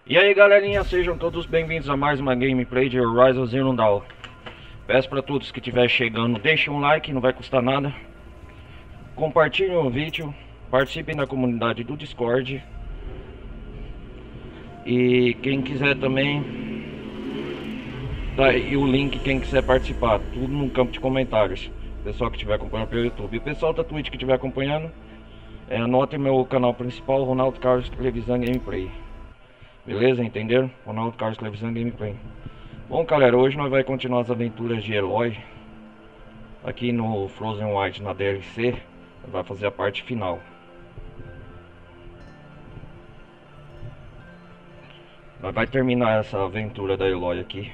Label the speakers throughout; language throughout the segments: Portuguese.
Speaker 1: E aí galerinha, sejam todos bem-vindos a mais uma gameplay de Horizon Zero Dawn. Peço para todos que estiver chegando, deixem um like, não vai custar nada. Compartilhem o vídeo, participem da comunidade do Discord. E quem quiser também, tá aí o link, quem quiser participar, tudo no campo de comentários. Pessoal que estiver acompanhando pelo YouTube, e o pessoal da Twitch que estiver acompanhando, anotem meu canal principal, Ronaldo Carlos Televisão Gameplay. Beleza, entenderam? Ronaldo Carlos Televisão Gameplay. Bom galera, hoje nós vamos continuar as aventuras de Eloy aqui no Frozen White, na DLC. Vai fazer a parte final. Nós vai terminar essa aventura da Eloy aqui.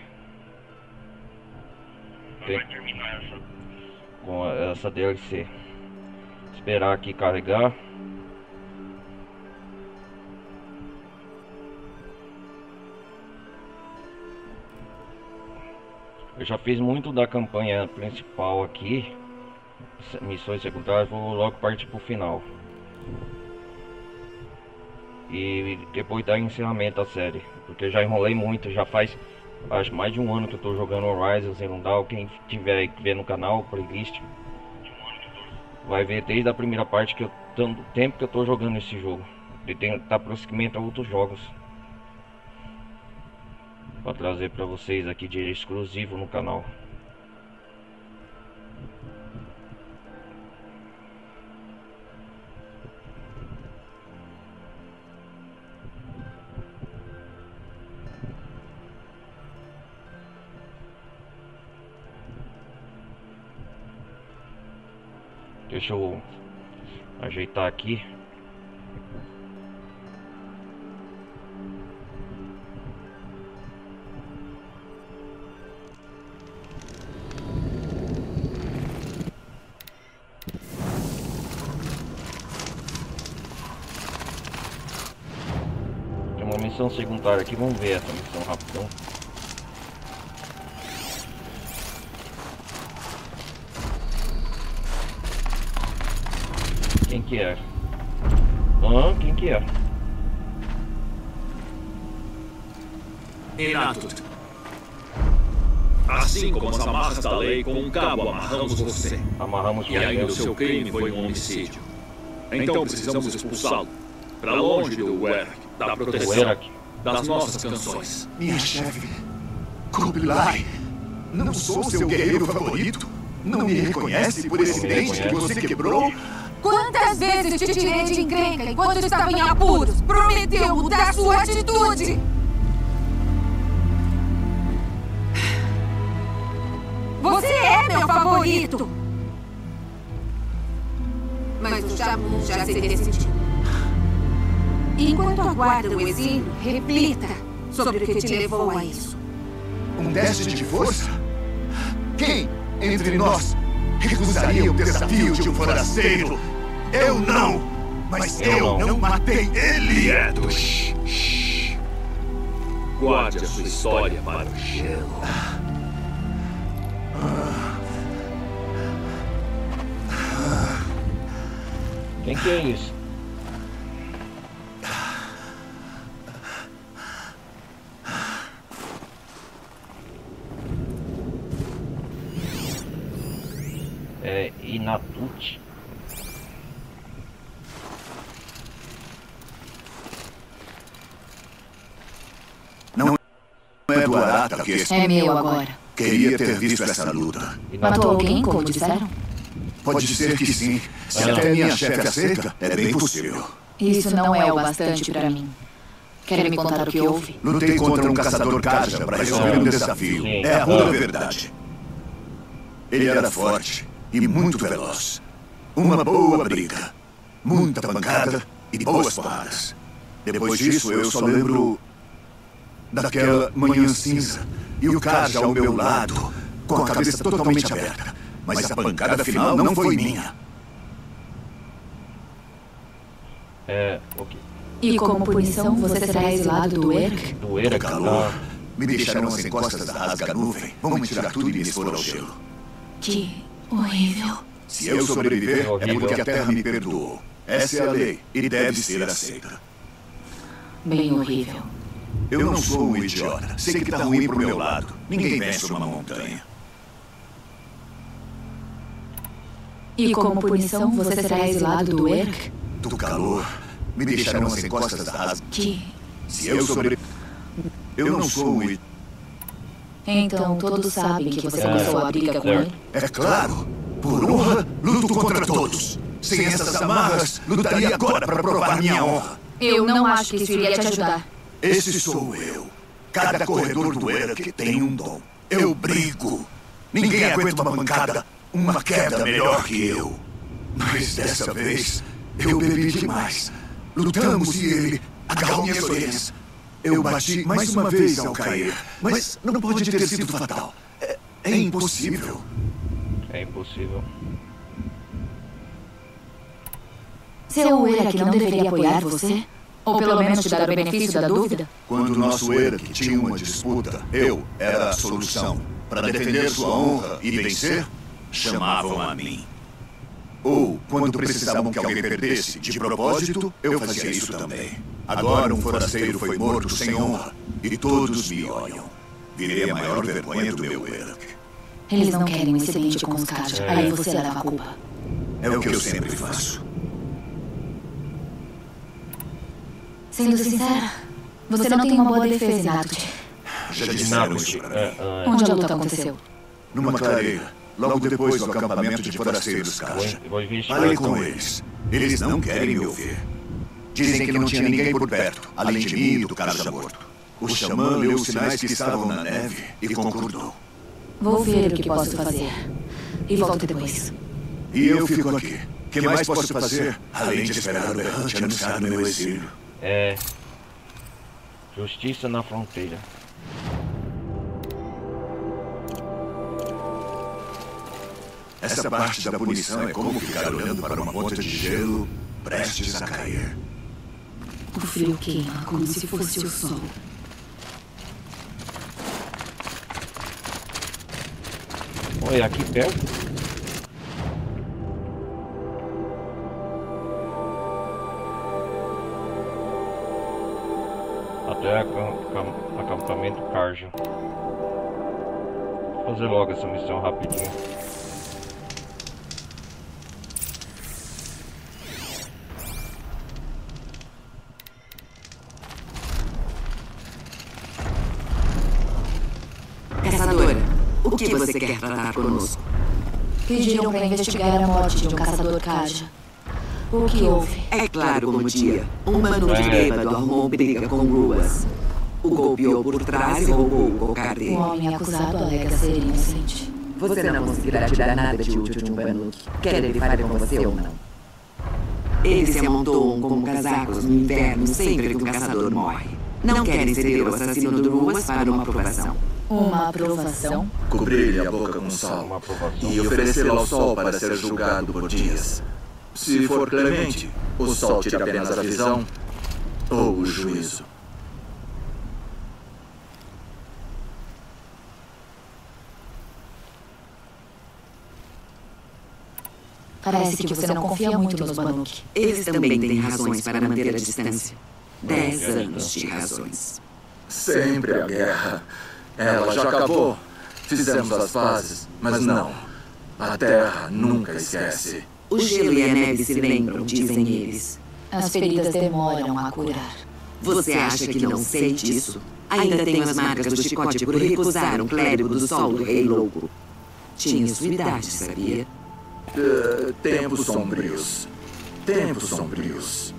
Speaker 1: Com essa DLC. Esperar aqui carregar. Eu já fiz muito da campanha principal aqui, missões secundárias, vou logo partir pro final. E depois dar encerramento da série, porque já enrolei muito, já faz acho mais de um ano que eu tô jogando Horizon Zero Dawn. Quem tiver que ver no canal, playlist, vai ver desde a primeira parte que eu tanto tempo que eu tô jogando esse jogo. Ele tá prosseguimento a outros jogos. Para trazer para vocês aqui de exclusivo no canal. Deixa eu ajeitar aqui. Missão secundária aqui, vamos ver essa missão rapidão. Quem que é? Quem que é?
Speaker 2: Enatut. Assim como as amarras da lei, com um cabo amarramos você.
Speaker 1: Amarramos
Speaker 2: e ainda o seu crime foi um homicídio. Então precisamos expulsá-lo para longe do Werk, da proteção das nossas canções.
Speaker 3: Minha chefe, Kublai, não sou seu guerreiro favorito? Não me reconhece por esse dente que você quebrou?
Speaker 4: Quantas vezes te tirei de encrenca enquanto estava em apuros? Prometeu mudar sua atitude! Você é meu favorito! Mas o Shamu já se decidiu. Enquanto aguarda o exílio, reflita sobre o que te levou a isso.
Speaker 3: Um teste de força? Quem entre nós recusaria o desafio de um forasteiro? Eu não! Mas eu não matei ele!
Speaker 2: Quieto! Guarde a sua história para o gelo.
Speaker 1: Quem que é isso? É Enatut.
Speaker 3: Não é do Arata que
Speaker 5: é meu agora.
Speaker 3: Queria ter visto essa luta.
Speaker 5: Matou alguém, como disseram?
Speaker 3: Pode ser que sim. Se até minha chefe aceita, é bem possível.
Speaker 5: Isso não é o bastante pra mim. Quer me contar o que houve?
Speaker 3: Lutei contra um caçador Kaja para resolver um desafio. É a pura verdade. Ele era forte e muito veloz. Uma boa briga. Muita pancada e boas porradas. Depois disso, eu só lembro daquela manhã cinza e o Kaja ao meu lado, com a cabeça totalmente aberta. Mas a pancada final não foi minha.
Speaker 1: Ok.
Speaker 5: E como punição, você será exilado do Werk?
Speaker 1: Do Werk,
Speaker 3: calor. Me deixaram as encostas da rasga-nuvem. Vão me tirar tudo e me expor ao gelo.
Speaker 5: Que horrível.
Speaker 3: Se eu sobreviver, é porque a Terra me perdoou. Essa é a lei e deve ser aceita.
Speaker 5: Bem horrível.
Speaker 3: Eu não sou um idiota. Sei que tá ruim pro meu lado. Ninguém vence uma montanha.
Speaker 5: E como punição, você será exilado do Werk?
Speaker 3: Do calor, me deixarão as encostas da asa.
Speaker 5: Que...
Speaker 3: Se eu sobreviver... Eu não sou um idiota.
Speaker 5: Então todos sabem que você começou a briga com ele?
Speaker 3: É claro. Por honra, luto contra todos. Sem essas amarras, lutaria agora para provar minha honra.
Speaker 5: Eu não acho que isso iria te ajudar.
Speaker 3: Esse sou eu. Cada corredor do Werk tem um dom. Eu brigo. Ninguém aguenta uma pancada, uma queda melhor que eu. Mas dessa vez, eu bebi demais. Lutamos e ele agarrou minhas orelhas. Eu bati mais uma vez ao cair. Mas não pode ter sido fatal. É impossível.
Speaker 1: É impossível.
Speaker 5: Seu Werk não deveria apoiar você? Ou pelo menos te dar o benefício da dúvida?
Speaker 3: Quando o nosso Werk tinha uma disputa, eu era a solução. Para defender sua honra e vencer, chamavam a mim. Ou, quando precisavam que alguém perdesse de propósito, eu fazia isso também. Agora um forasteiro foi morto sem honra e todos me olham. Virei a maior vergonha do meu Werk.
Speaker 5: Eles não querem um incidente com os Kaja, aí você leva a culpa.
Speaker 3: É o que eu sempre faço.
Speaker 5: Sendo sincera, você não tem uma boa defesa em Nakut.
Speaker 3: Já disseram isso pra mim.
Speaker 5: Onde a luta aconteceu?
Speaker 3: Numa clareira, logo depois do acampamento de forasteiros Kaja. Falei com eles. Eles não querem me ouvir. Dizem que não tinha ninguém por perto, além de mim e do Kaja morto. O xamã leu os sinais que estavam na neve e concordou.
Speaker 5: Vou ver o que posso fazer. E volto depois.
Speaker 3: E eu fico aqui. O que mais posso fazer, além de esperar o errante anunciar meu exílio?
Speaker 1: É... Justiça na fronteira.
Speaker 3: Essa parte da punição é como ficar olhando para uma ponta de gelo prestes a cair.
Speaker 5: O frio queima como se fosse o sol.
Speaker 1: Oi, aqui perto? Até acampamento Karja. Vou fazer logo essa missão rapidinho.
Speaker 6: Caçadora, o que você quer tratar conosco?
Speaker 5: Pediram para investigar a morte de um caçador Kaja. O que houve?
Speaker 6: É claro como dia. Um manude bêbado arrumou briga com Ruas. O golpeou por trás e roubou o cocar dele.
Speaker 5: O homem acusado alega ser inocente.
Speaker 6: Você não conseguirá tirar nada de útil de um Banuk, quer ele fale com você ou não. Eles se amontoam como casacos no inverno sempre que um caçador morre. Não querem ceder o assassino do Ruas para uma aprovação.
Speaker 5: Uma aprovação?
Speaker 2: Cobrir-lhe a boca com sal e oferecê-lo ao sol para ser julgado por dias. Se for clemente, o sol tira apenas a visão ou o juízo.
Speaker 5: Parece que você não confia muito nos Banuk.
Speaker 6: Eles também têm razões para manter a distância. 10 anos de razões.
Speaker 2: Sempre a guerra. Ela já acabou. Fizemos as pazes, mas não. A terra nunca esquece.
Speaker 6: O gelo e a neve se lembram, dizem eles.
Speaker 5: As feridas demoram a curar.
Speaker 6: Você acha que não sei disso? Ainda tenho as marcas do chicote por recusar um clérigo do sol do rei louco. Tinha sua idade, sabia?
Speaker 2: Tempos sombrios. Tempos sombrios.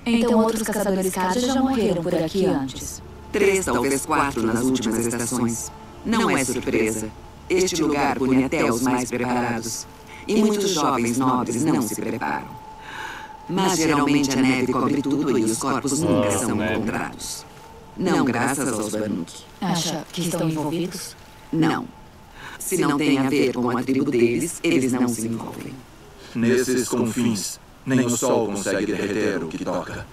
Speaker 5: Então outros caçadores Kaja já morreram por aqui antes.
Speaker 6: 3, talvez 4 nas últimas estações. Não é surpresa. Este lugar pune até os mais preparados. E muitos jovens nobres não se preparam. Mas geralmente a neve cobre tudo e os corpos nunca são encontrados. Não graças aos Banuk.
Speaker 5: Acha que estão envolvidos?
Speaker 6: Não. Se não tem a ver com a tribo deles, eles não se envolvem.
Speaker 2: Nesses confins, nem o sol consegue derreter o que toca.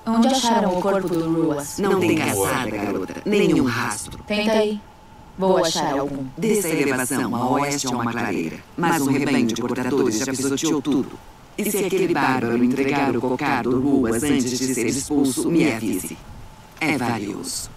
Speaker 5: Onde acharam o corpo do Ruas?
Speaker 6: Não tem caçada, garota. Nenhum rastro.
Speaker 5: Tenta aí. Vou achar algum.
Speaker 6: Dessa elevação a oeste há uma clareira, mas um rebanho de portadores já pisoteou tudo. E se aquele bárbaro entregar o cocado Ruas antes de ser expulso, me avise. É valioso.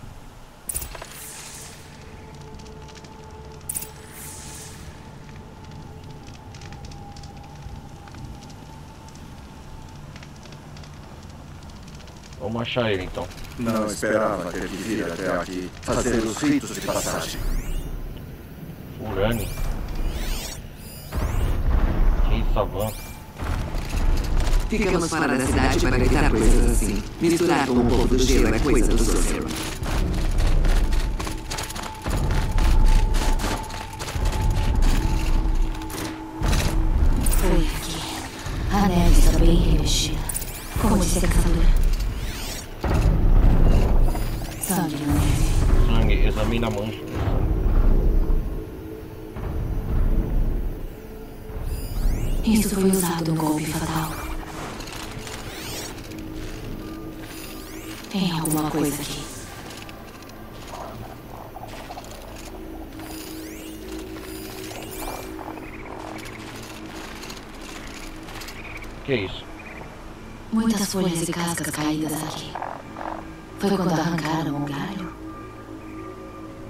Speaker 1: Vamos achar ele então.
Speaker 2: Não esperava ter que vir até aqui fazer os ritos de passagem.
Speaker 1: Urani. Que savã.
Speaker 6: Ficamos fora da cidade para evitar coisas assim. Misturar com o povo do gelo é coisa dos Oseram.
Speaker 5: Foi aqui. A neve está bem remexida. Como disse a caçadora. Sangue na neve.
Speaker 1: Sangue, examina a mancha.
Speaker 5: Isso foi usado no golpe fatal. Tem alguma coisa aqui.
Speaker 1: Que é isso?
Speaker 5: Muitas folhas e cascas caídas aqui. Foi quando arrancaram o galho?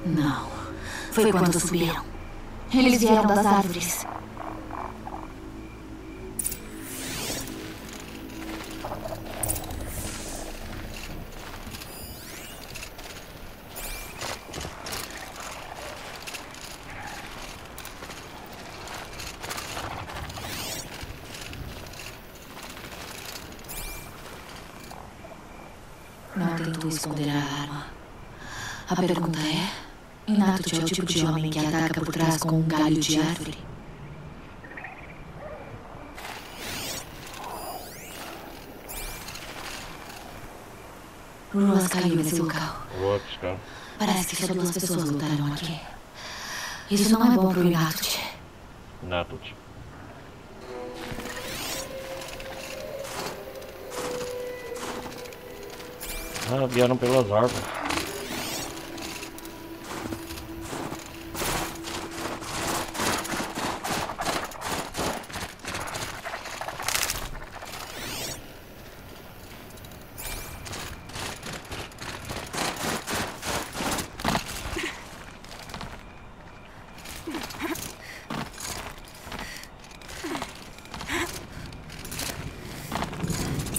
Speaker 5: Não. Foi quando subiram. Eles vieram das árvores. Não tentou esconder a arma. A pergunta é: Inatut é o tipo de homem que ataca por trás com um galho de árvore? Ruas caiu nesse local.
Speaker 1: Outros, cara.
Speaker 5: Parece que só 2 pessoas lutaram aqui. Isso não é bom pro Inatut.
Speaker 1: Natut. Ah, vieram pelas árvores.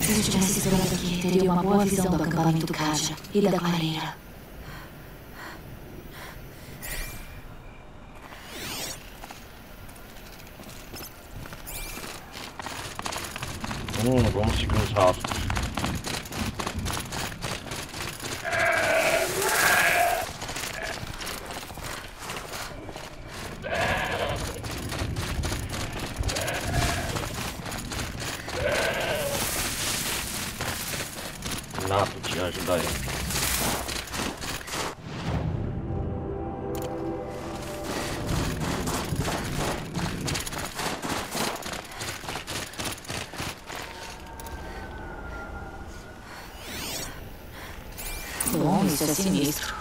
Speaker 5: Se eu estivesse segurado aqui, teria uma boa visão do acampamento Kaja e da clareira.
Speaker 1: Vamos seguir os rastros. Nato te ajuda aí.
Speaker 5: Bom, isso é sinistro.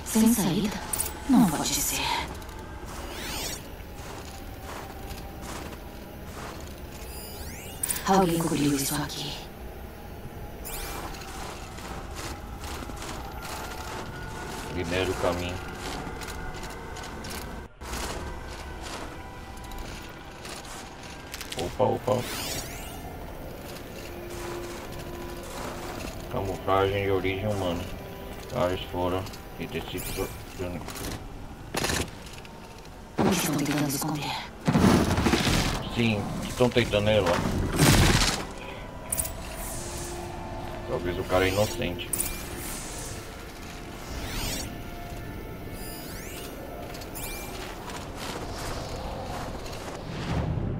Speaker 5: Sem saída? Não pode ser. Alguém cobriu isso aqui.
Speaker 1: Primeiro caminho. Opa. Camuflagem de origem humana. Caras fora e tecidos orgânicos.
Speaker 5: O que estão tentando esconder?
Speaker 1: Sim, estão tentando ir lá. Talvez o cara é inocente.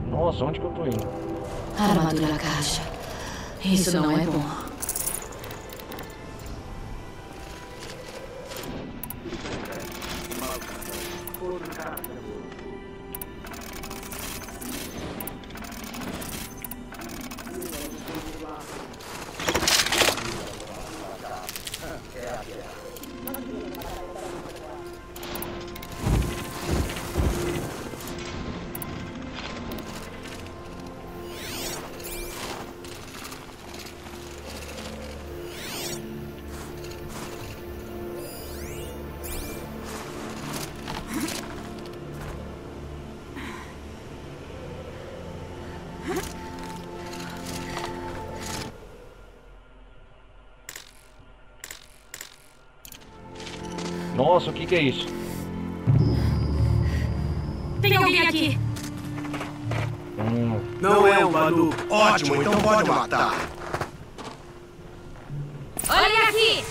Speaker 1: Nossa, onde que eu tô indo?
Speaker 5: Armadura Kaja. Isso não é bom.
Speaker 1: Nossa, o que é isso?
Speaker 4: Tem alguém aqui.
Speaker 7: Não é um Badu. Ótimo, então pode matar.
Speaker 4: Olhem aqui.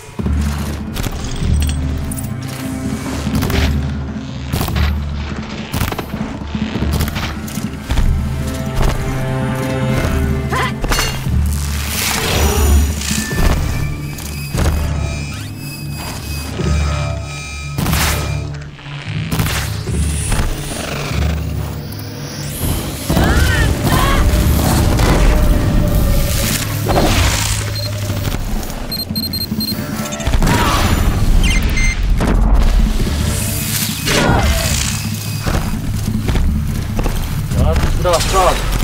Speaker 1: Desgraçado.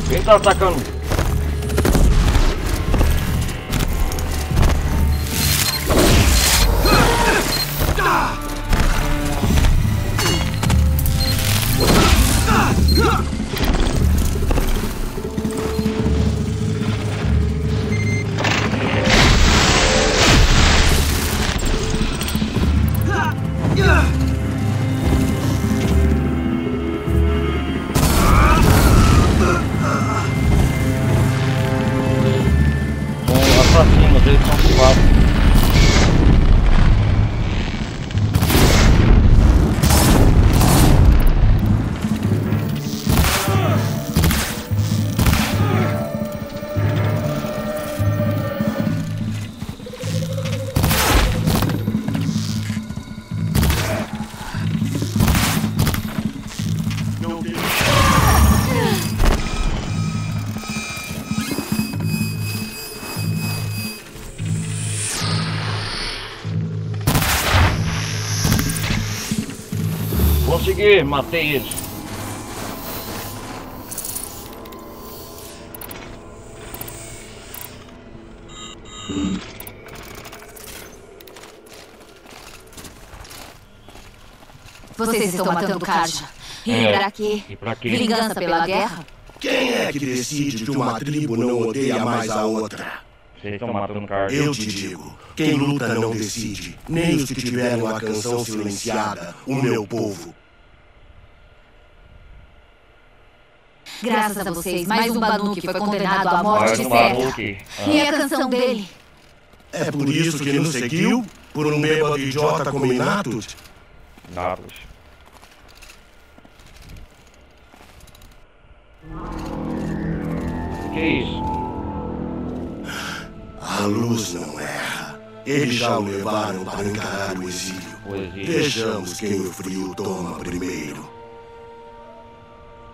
Speaker 1: Quem tá atacando? Assassinos, eles são 4. Consegui, matei eles.
Speaker 5: Vocês estão matando Karja. E pra quê?
Speaker 1: E pra quê?
Speaker 5: Vingança pela guerra?
Speaker 7: Quem é que decide que uma tribo não odeia mais a outra?
Speaker 1: Vocês estão matando Karja.
Speaker 7: Eu te digo, quem luta não decide, nem os que tiveram a canção silenciada, o meu povo.
Speaker 5: Graças a vocês, mais um Banuk foi condenado à morte certa. E a canção dele?
Speaker 7: É por isso que nos seguiu? Por um bêbado idiota como Inatut?
Speaker 1: Natus. Que é isso?
Speaker 7: A luz não erra. Eles já o levaram para encarar o exílio. Vejamos quem o frio toma primeiro.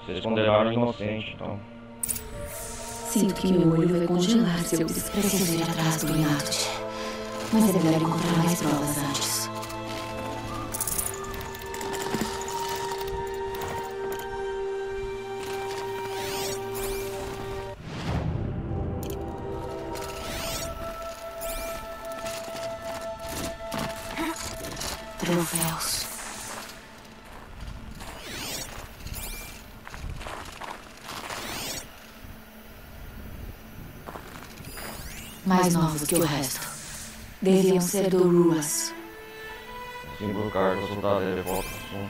Speaker 1: Vocês condenaram o inocente, então.
Speaker 5: Sinto que meu olho vai congelar se eu preciso ir atrás do Inatut. Mas é melhor encontrar mais provas antes. Troféus. Mais novos que o resto. Deviam ser do Ruas.
Speaker 1: Símbolo cargo, soldado de volta ao sul.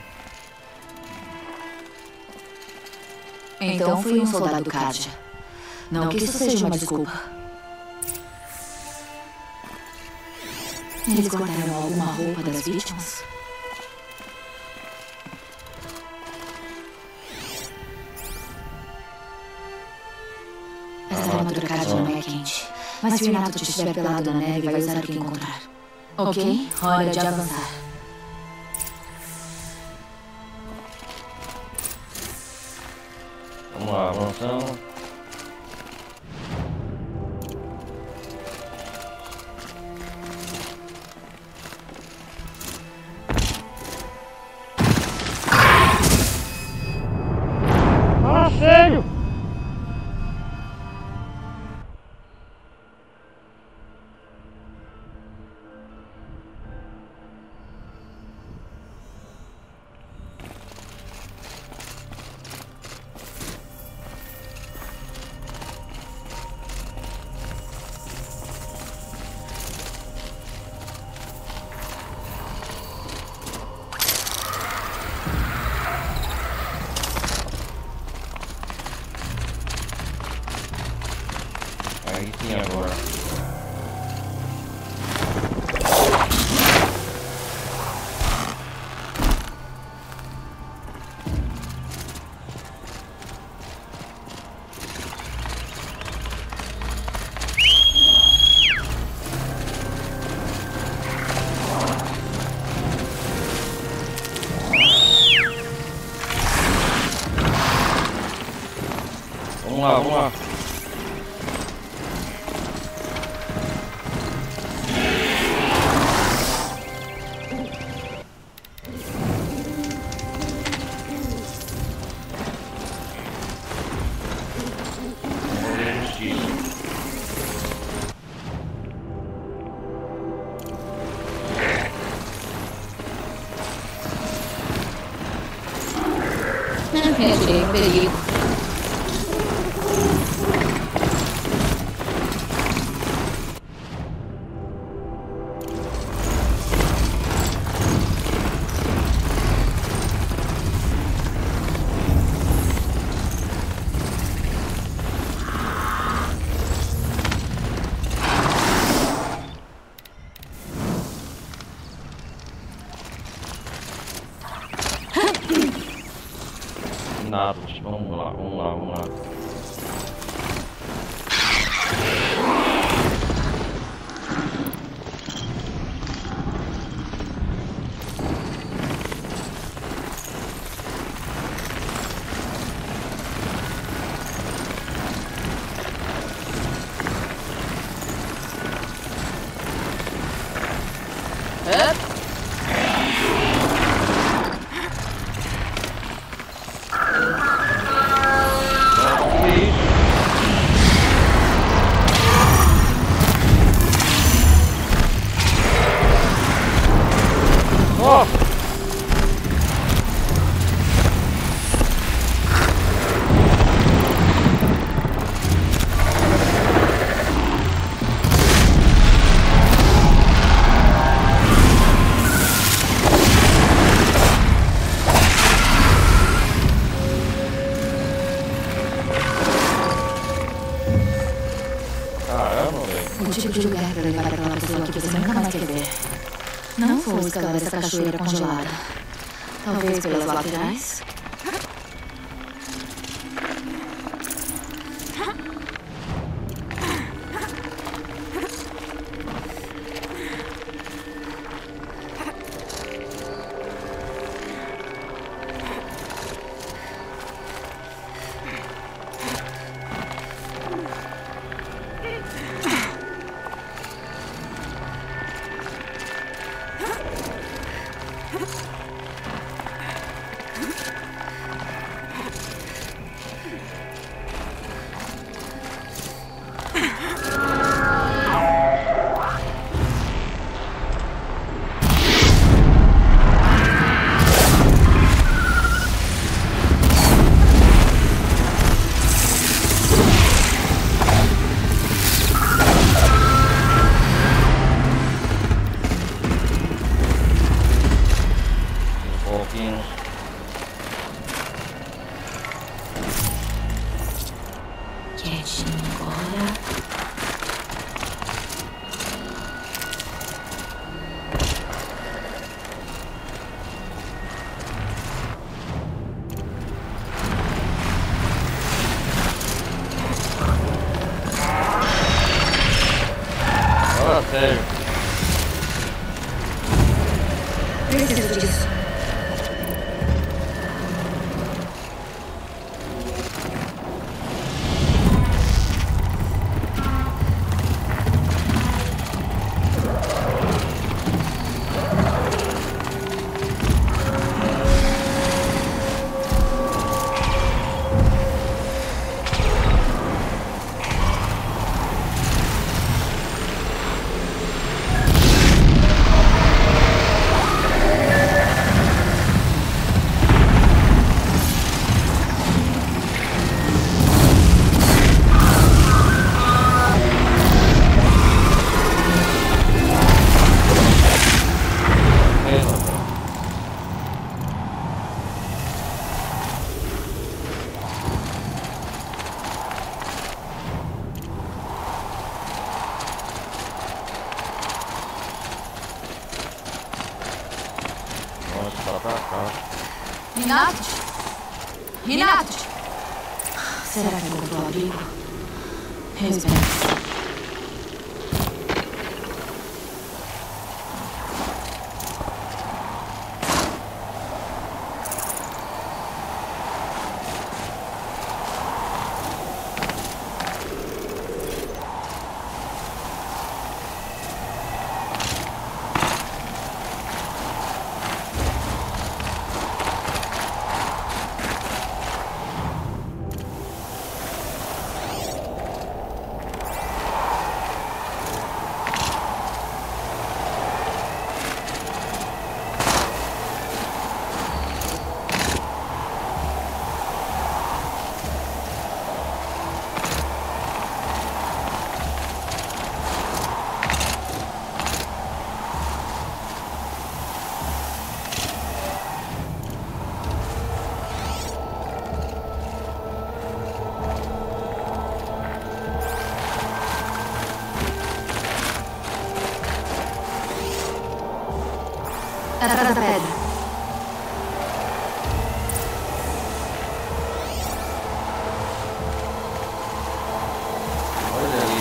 Speaker 5: Então fui um soldado Karja. Não que isso seja uma desculpa. Eles guardaram alguma roupa das vítimas? Essa armadura Karja não é quente. Mas se o Inatut estiver pelado na neve, vai usar o que encontrar. Ok? Hora de avançar.
Speaker 1: Vamos lá, avançando. Vamos lá, vamos lá.
Speaker 5: Retirei um perigo.
Speaker 1: Nados, vamos lá, vamos lá, vamos lá.
Speaker 5: O tipo de lugar para levar aquela pessoa que você nunca mais quer ver. Não vou escalar essa cachoeira congelada. Talvez pelas laterais? Quietinho agora.
Speaker 1: Fala sério.
Speaker 5: Preciso disso.
Speaker 4: Renato? Renato?
Speaker 5: Será que encontrou o abrigo? Eu espero. Atrás da pedra.
Speaker 1: Olha ali.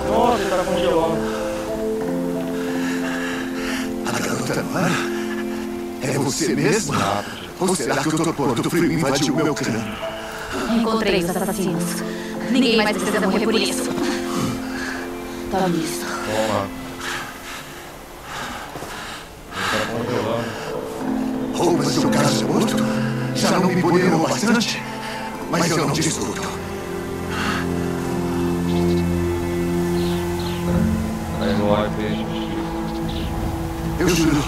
Speaker 1: Nossa, ele tá congelando.
Speaker 3: A garota não é? É você mesmo? Ou será que o torpor do frio invadiu o meu crânio?
Speaker 5: Encontrei os assassinos. Ninguém mais precisa morrer por isso. Tome isso.
Speaker 1: Toma. Ele tá congelando.
Speaker 3: Roupas do caso morto? Já não me puniram bastante? Mas eu não discuto.
Speaker 1: Aí no ar vejo.
Speaker 3: Eu juro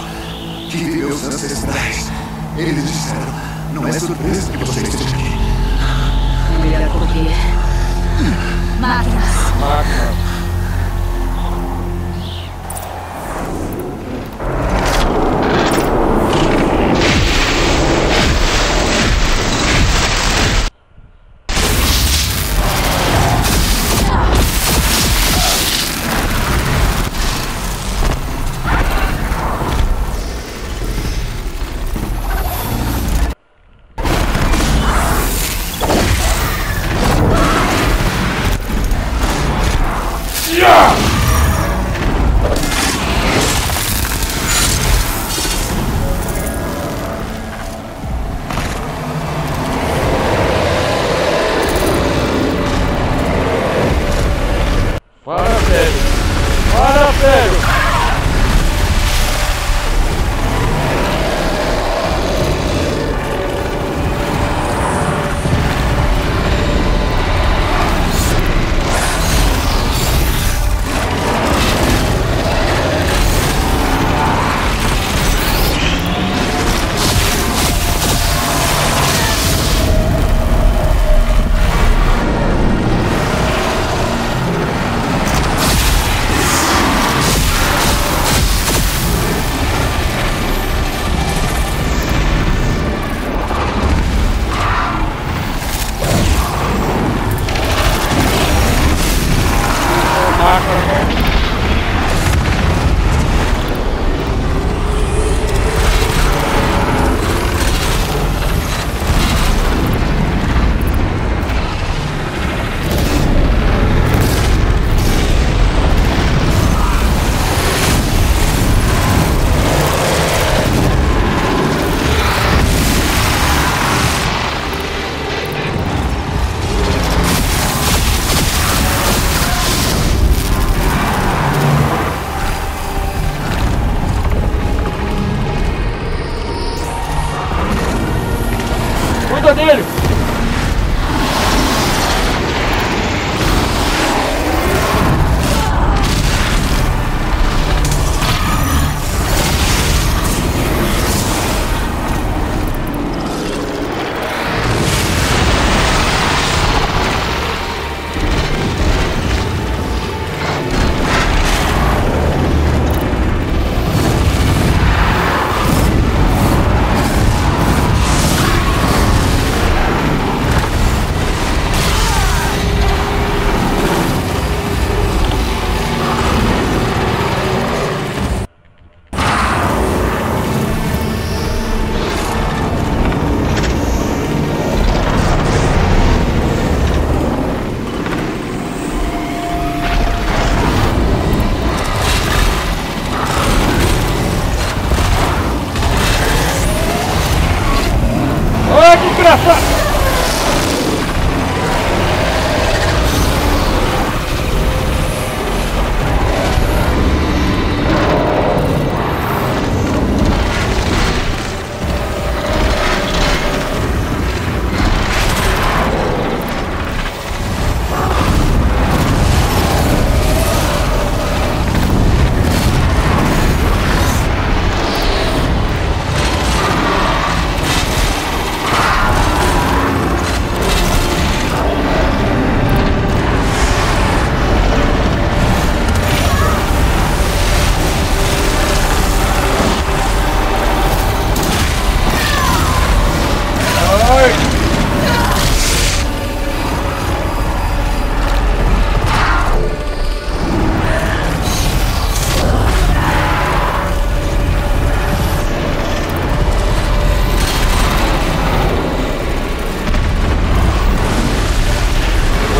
Speaker 3: que vi meus ancestrais. Eles disseram, não é surpresa que você esteja aqui.
Speaker 5: É melhor correr. Máquinas.
Speaker 1: Máquina.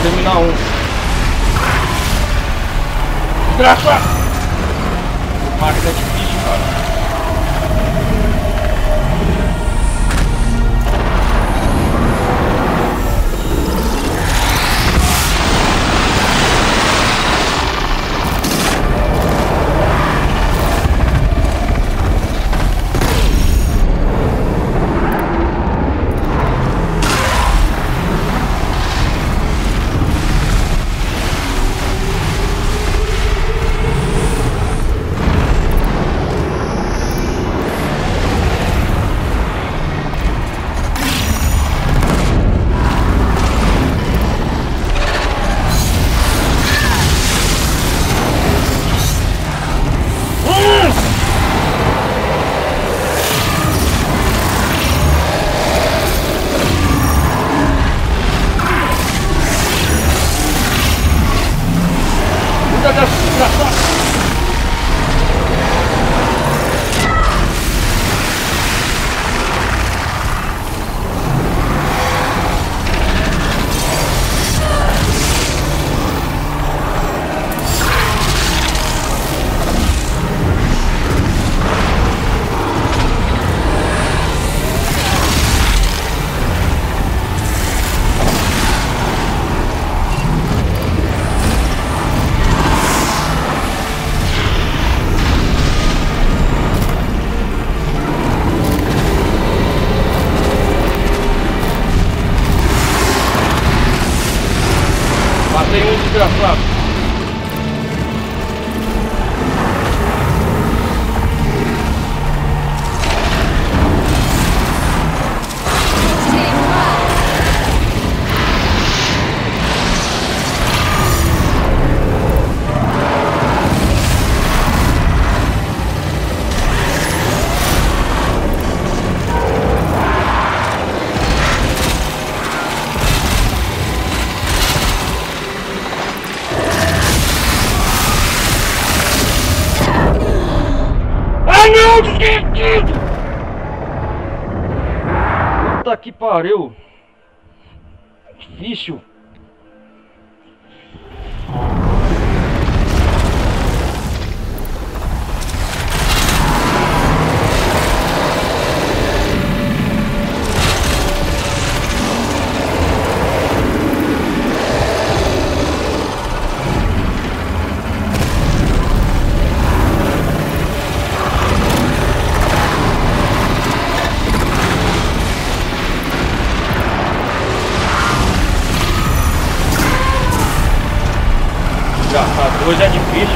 Speaker 1: terminar um. Desgraça! Máquina é difícil, cara. Desgraçado. Puta que pariu. Difícil. Hoje é difícil.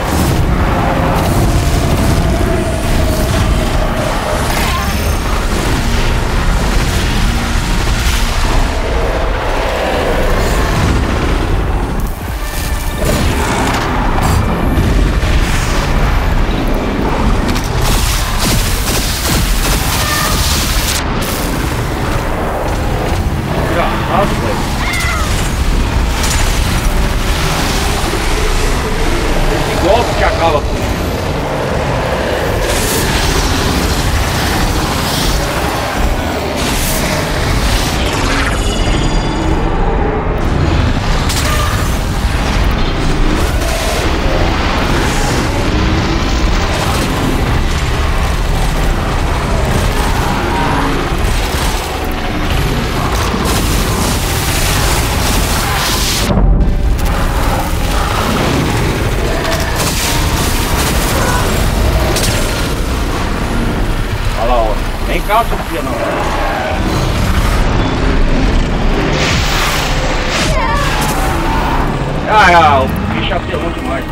Speaker 1: Engraçado, velho. Golpe que acaba com isso. Vem cá, Sofia, não. O bicho apelou demais.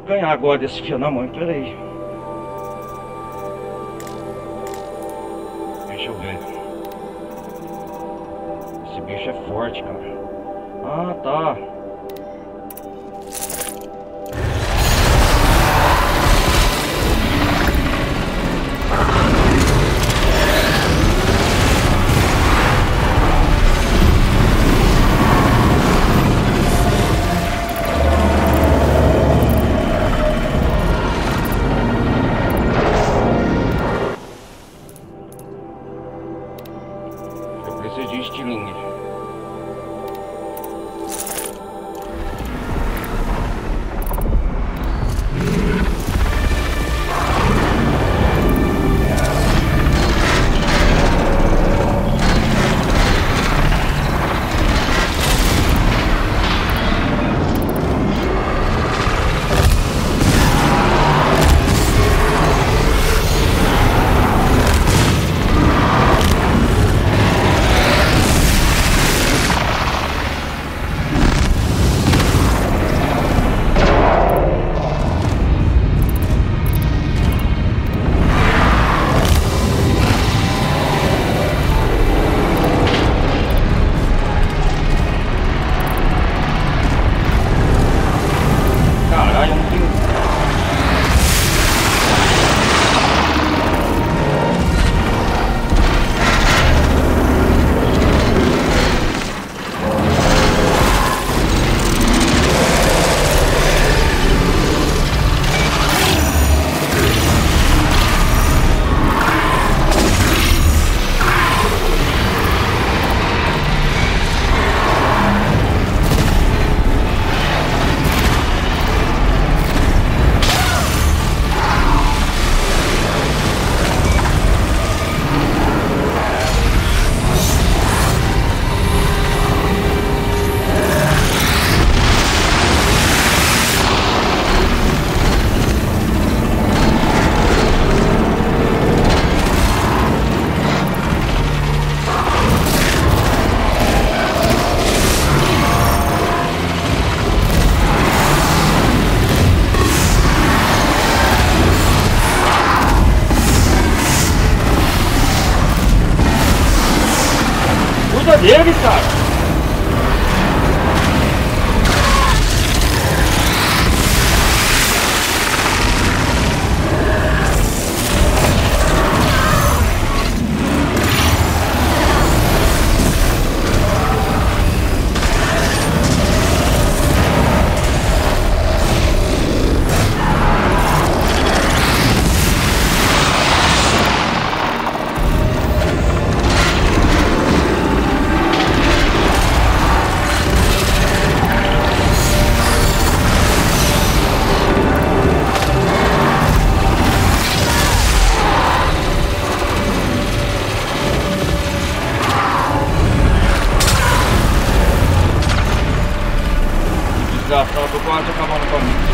Speaker 1: ganhar agora desse filho na mãe, peraí. Deixa eu ver. Esse bicho é forte, cara. Ah, tá. Dele, cara. Desgraçado, tô quase acabando com a minha.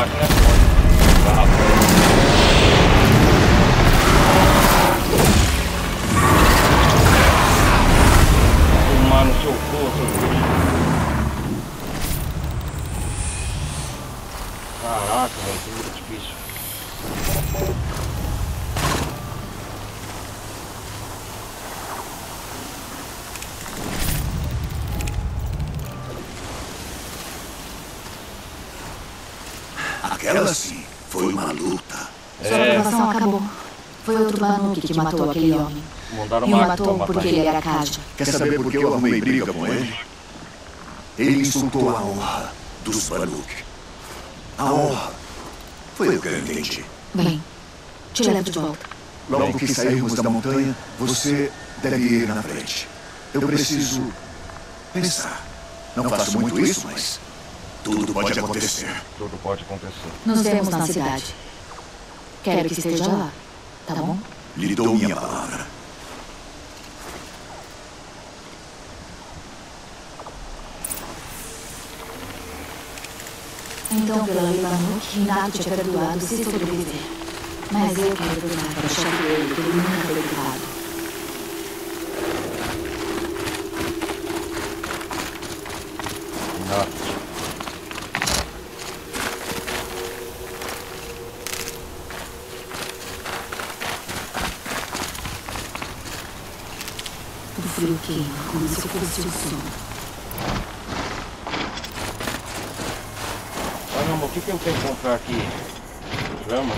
Speaker 1: máquina é forte. Tomar no seu cu, seu bicho. Caraca, velho, que muito difícil.
Speaker 3: Aquela sim, foi uma luta.
Speaker 5: Sua provação acabou. Foi outro Banuk que matou aquele homem. E o matou porque ele era Kaja.
Speaker 3: Quer saber por que eu arrumei briga com ele? Ele insultou a honra dos Banuk. A honra. Foi o que eu entendi.
Speaker 5: Bem, te levo de volta.
Speaker 3: Logo que sairmos da montanha, você deve ir na frente. Eu preciso pensar. Não faço muito isso, mas tudo pode acontecer.
Speaker 1: Tudo pode acontecer.
Speaker 5: Nos vemos na cidade. Quero que esteja lá, tá bom?
Speaker 3: Lhe dou minha palavra.
Speaker 5: Então, pela lei Banuk, Inato tinha perdoado se sobreviver. Mas eu quero provar para o chefe dele que ele nunca foi culpado. O frio queima como se fosse o sol.
Speaker 1: Caramba, o que eu tenho que comprar aqui? Grama?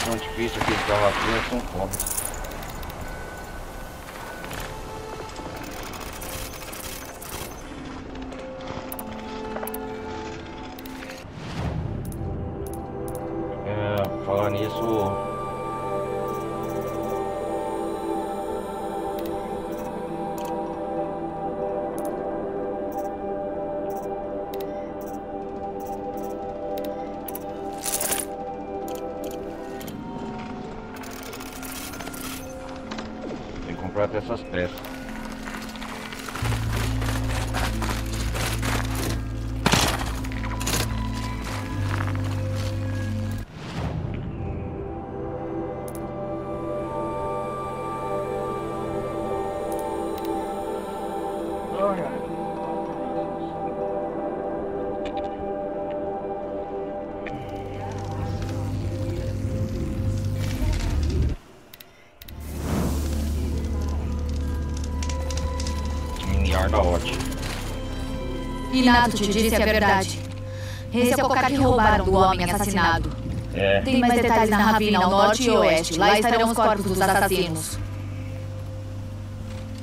Speaker 1: Tão difícil aqui de carro são pobres. Falar nisso, comprar até essas peças.
Speaker 5: Inato te disse a verdade. Esse é o cocar que roubaram do homem assassinado. Tem mais detalhes na ravina ao norte e oeste. Lá estarão os corpos dos assassinos.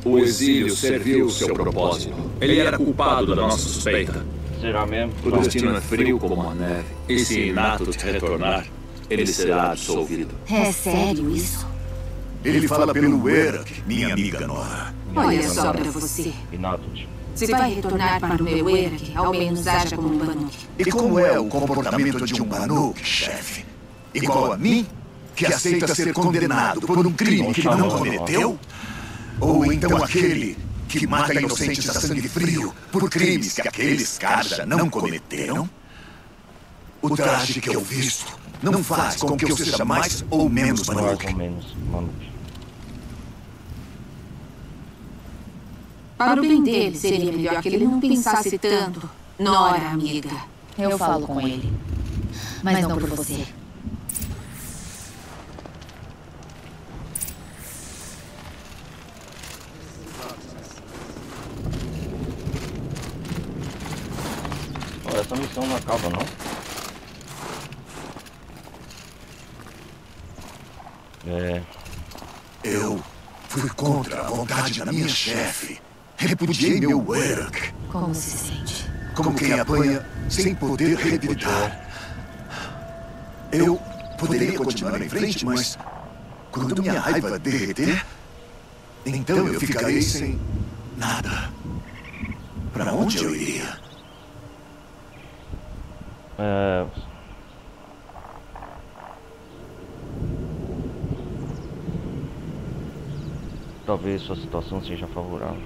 Speaker 8: O exílio serviu seu propósito. Ele era culpado da nossa suspeita.
Speaker 1: Será mesmo?
Speaker 8: O destino é frio como a neve. E se Inato te retornar, ele será absolvido.
Speaker 5: É sério isso?
Speaker 3: Ele fala pelo Erak, minha amiga Nora.
Speaker 4: Olha só pra você.
Speaker 1: Inato.
Speaker 4: Se vai retornar para o meu Erak, ao menos haja como um Banuk.
Speaker 3: E como é o comportamento de um Banuk, chefe? Igual a mim, que aceita ser condenado por um crime que não cometeu? Ou então aquele que mata inocentes a sangue frio por crimes que aqueles Kaja não cometeram? O traje que eu visto não faz com que eu seja mais ou menos Banuk.
Speaker 1: Mais ou menos Banuk.
Speaker 4: Para o bem dele, seria melhor que ele não pensasse tanto. Nora, amiga.
Speaker 5: Eu falo com ele. Mas não por você.
Speaker 1: Essa missão não acaba, não?
Speaker 3: Eu fui contra a vontade da minha chefe. Repudiei meu Erak.
Speaker 5: Como se sente?
Speaker 3: como quem apanha sem poder revidar. Eu poderia continuar em frente, mas quando minha raiva derreter, então eu ficarei sem nada. Para onde eu iria?
Speaker 1: Talvez sua situação seja favorável.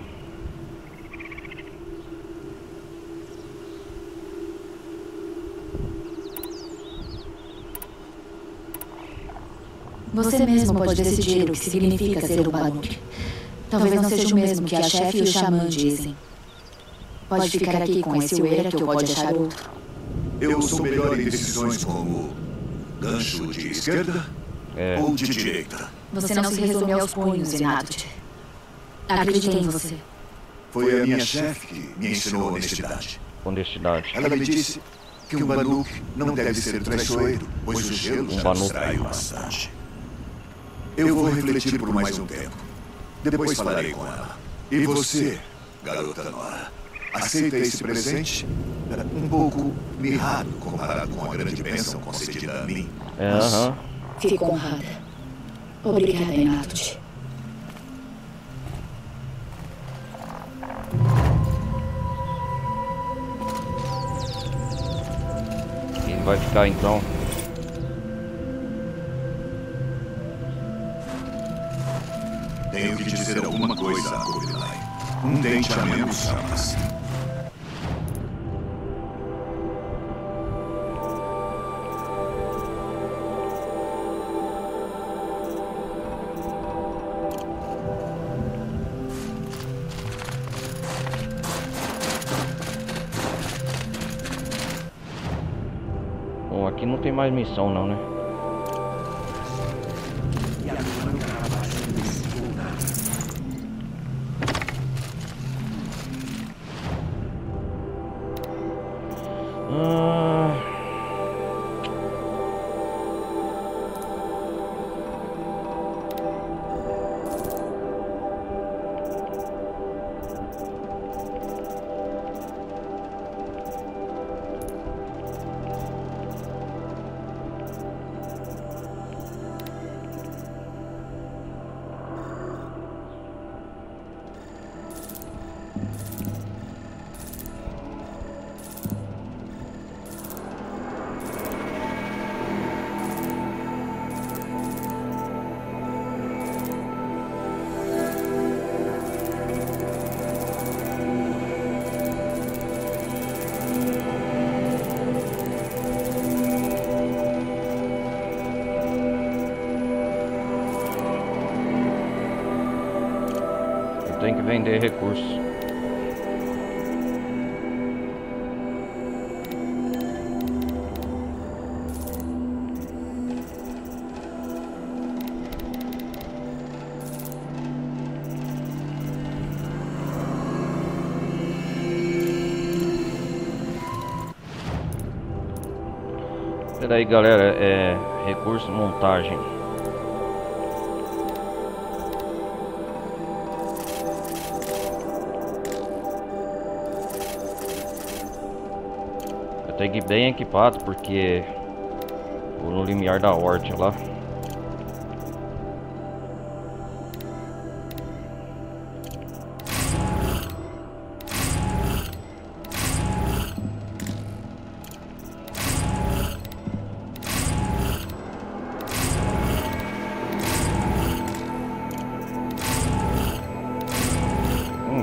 Speaker 5: Você mesmo pode decidir o que significa ser um Banuk. Talvez não seja o mesmo que a chefe e o xamã dizem. Pode ficar aqui com esse Uera que eu pode achar outro.
Speaker 3: Eu sou melhor em decisões como gancho de esquerda ou de direita.
Speaker 5: Você não se resume aos punhos, Inatut. Acreditei em você.
Speaker 3: Foi a minha chefe que me ensinou honestidade.
Speaker 1: Honestidade.
Speaker 3: Ela me disse que um Banuk não deve ser traiçoeiro, pois o gelo já nos traiu bastante. Eu vou refletir por mais um tempo. Depois falarei com ela. E você, garota Nora, aceita esse presente? Um pouco mirrado comparado com a grande bênção concedida a mim.
Speaker 5: Fico honrada. Obrigada, Inatut.
Speaker 1: Ele vai ficar então.
Speaker 3: Tenho que dizer alguma coisa a Kubilai. Um dente a menos jamais.
Speaker 1: Bom, aqui não tem mais missão não, né? Tem que vender recursos. Peraí, galera, recurso montagem. Tem que ir bem equipado porque vou no limiar da Horde lá.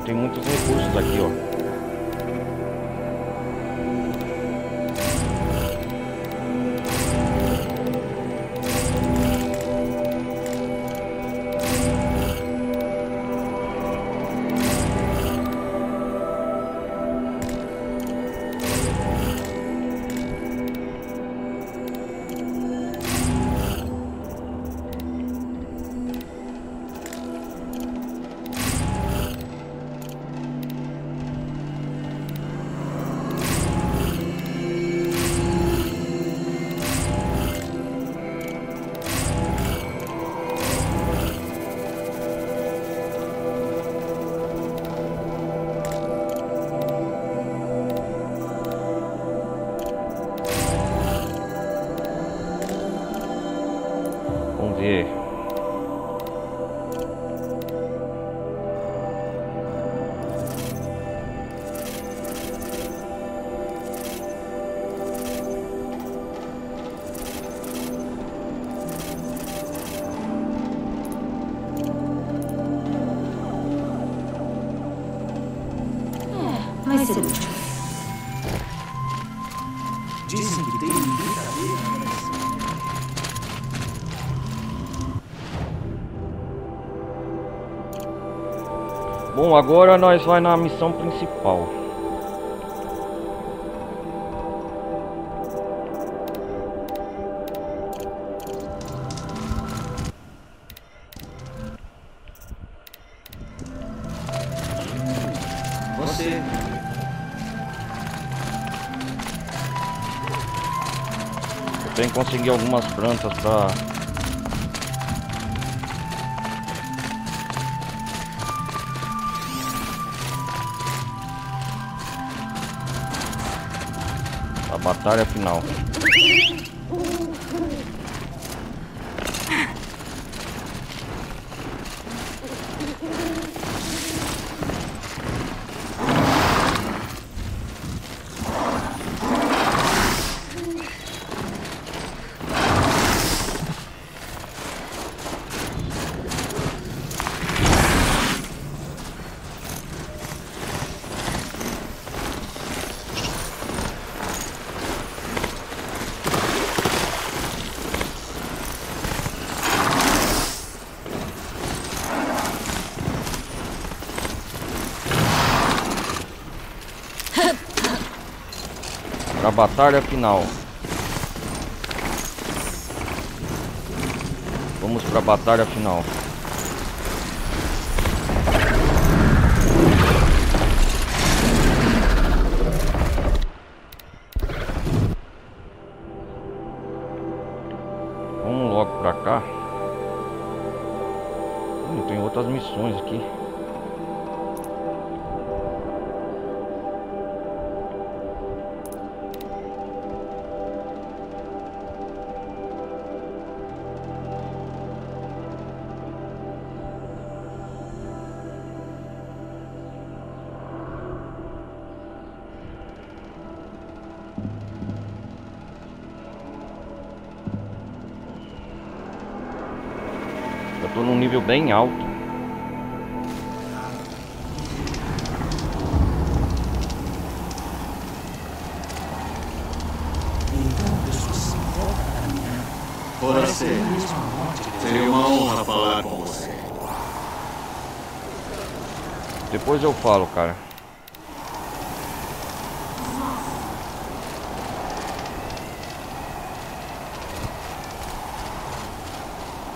Speaker 1: Tem muitos recursos aqui, ó. Cadê?
Speaker 5: Vai ser útil.
Speaker 7: Dizem que tem brincadeira.
Speaker 1: Bom, agora nós vai na missão principal.
Speaker 8: Você.
Speaker 1: Eu tenho que conseguir algumas plantas pra... a batalha final. A batalha final. Vamos para a batalha final. Vamos logo para cá. Tem outras missões aqui. Eu tô num nível bem alto.
Speaker 2: Ora ser, seria uma honra falar com você.
Speaker 1: Depois eu falo, cara.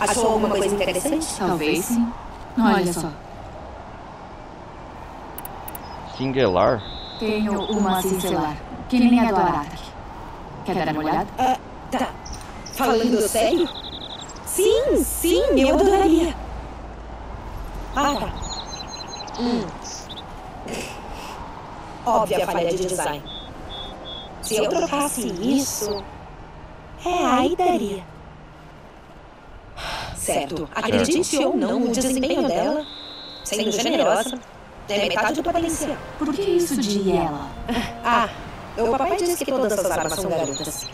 Speaker 9: Achou alguma coisa interessante?
Speaker 5: Talvez sim. Olha só.
Speaker 1: Singular?
Speaker 5: Tenho uma cincelar, que nem a do Aratak. Quer dar uma olhada?
Speaker 9: Tá. Falando sério? Sim, eu adoraria. Tá. Óbvia falha de design. Se eu trocasse isso... aí daria. Certo. Acredite ou não, o desempenho dela, sendo generosa, é metade do potencial.
Speaker 5: Por que isso de ela?
Speaker 9: O papai disse que todas as armas são garotas.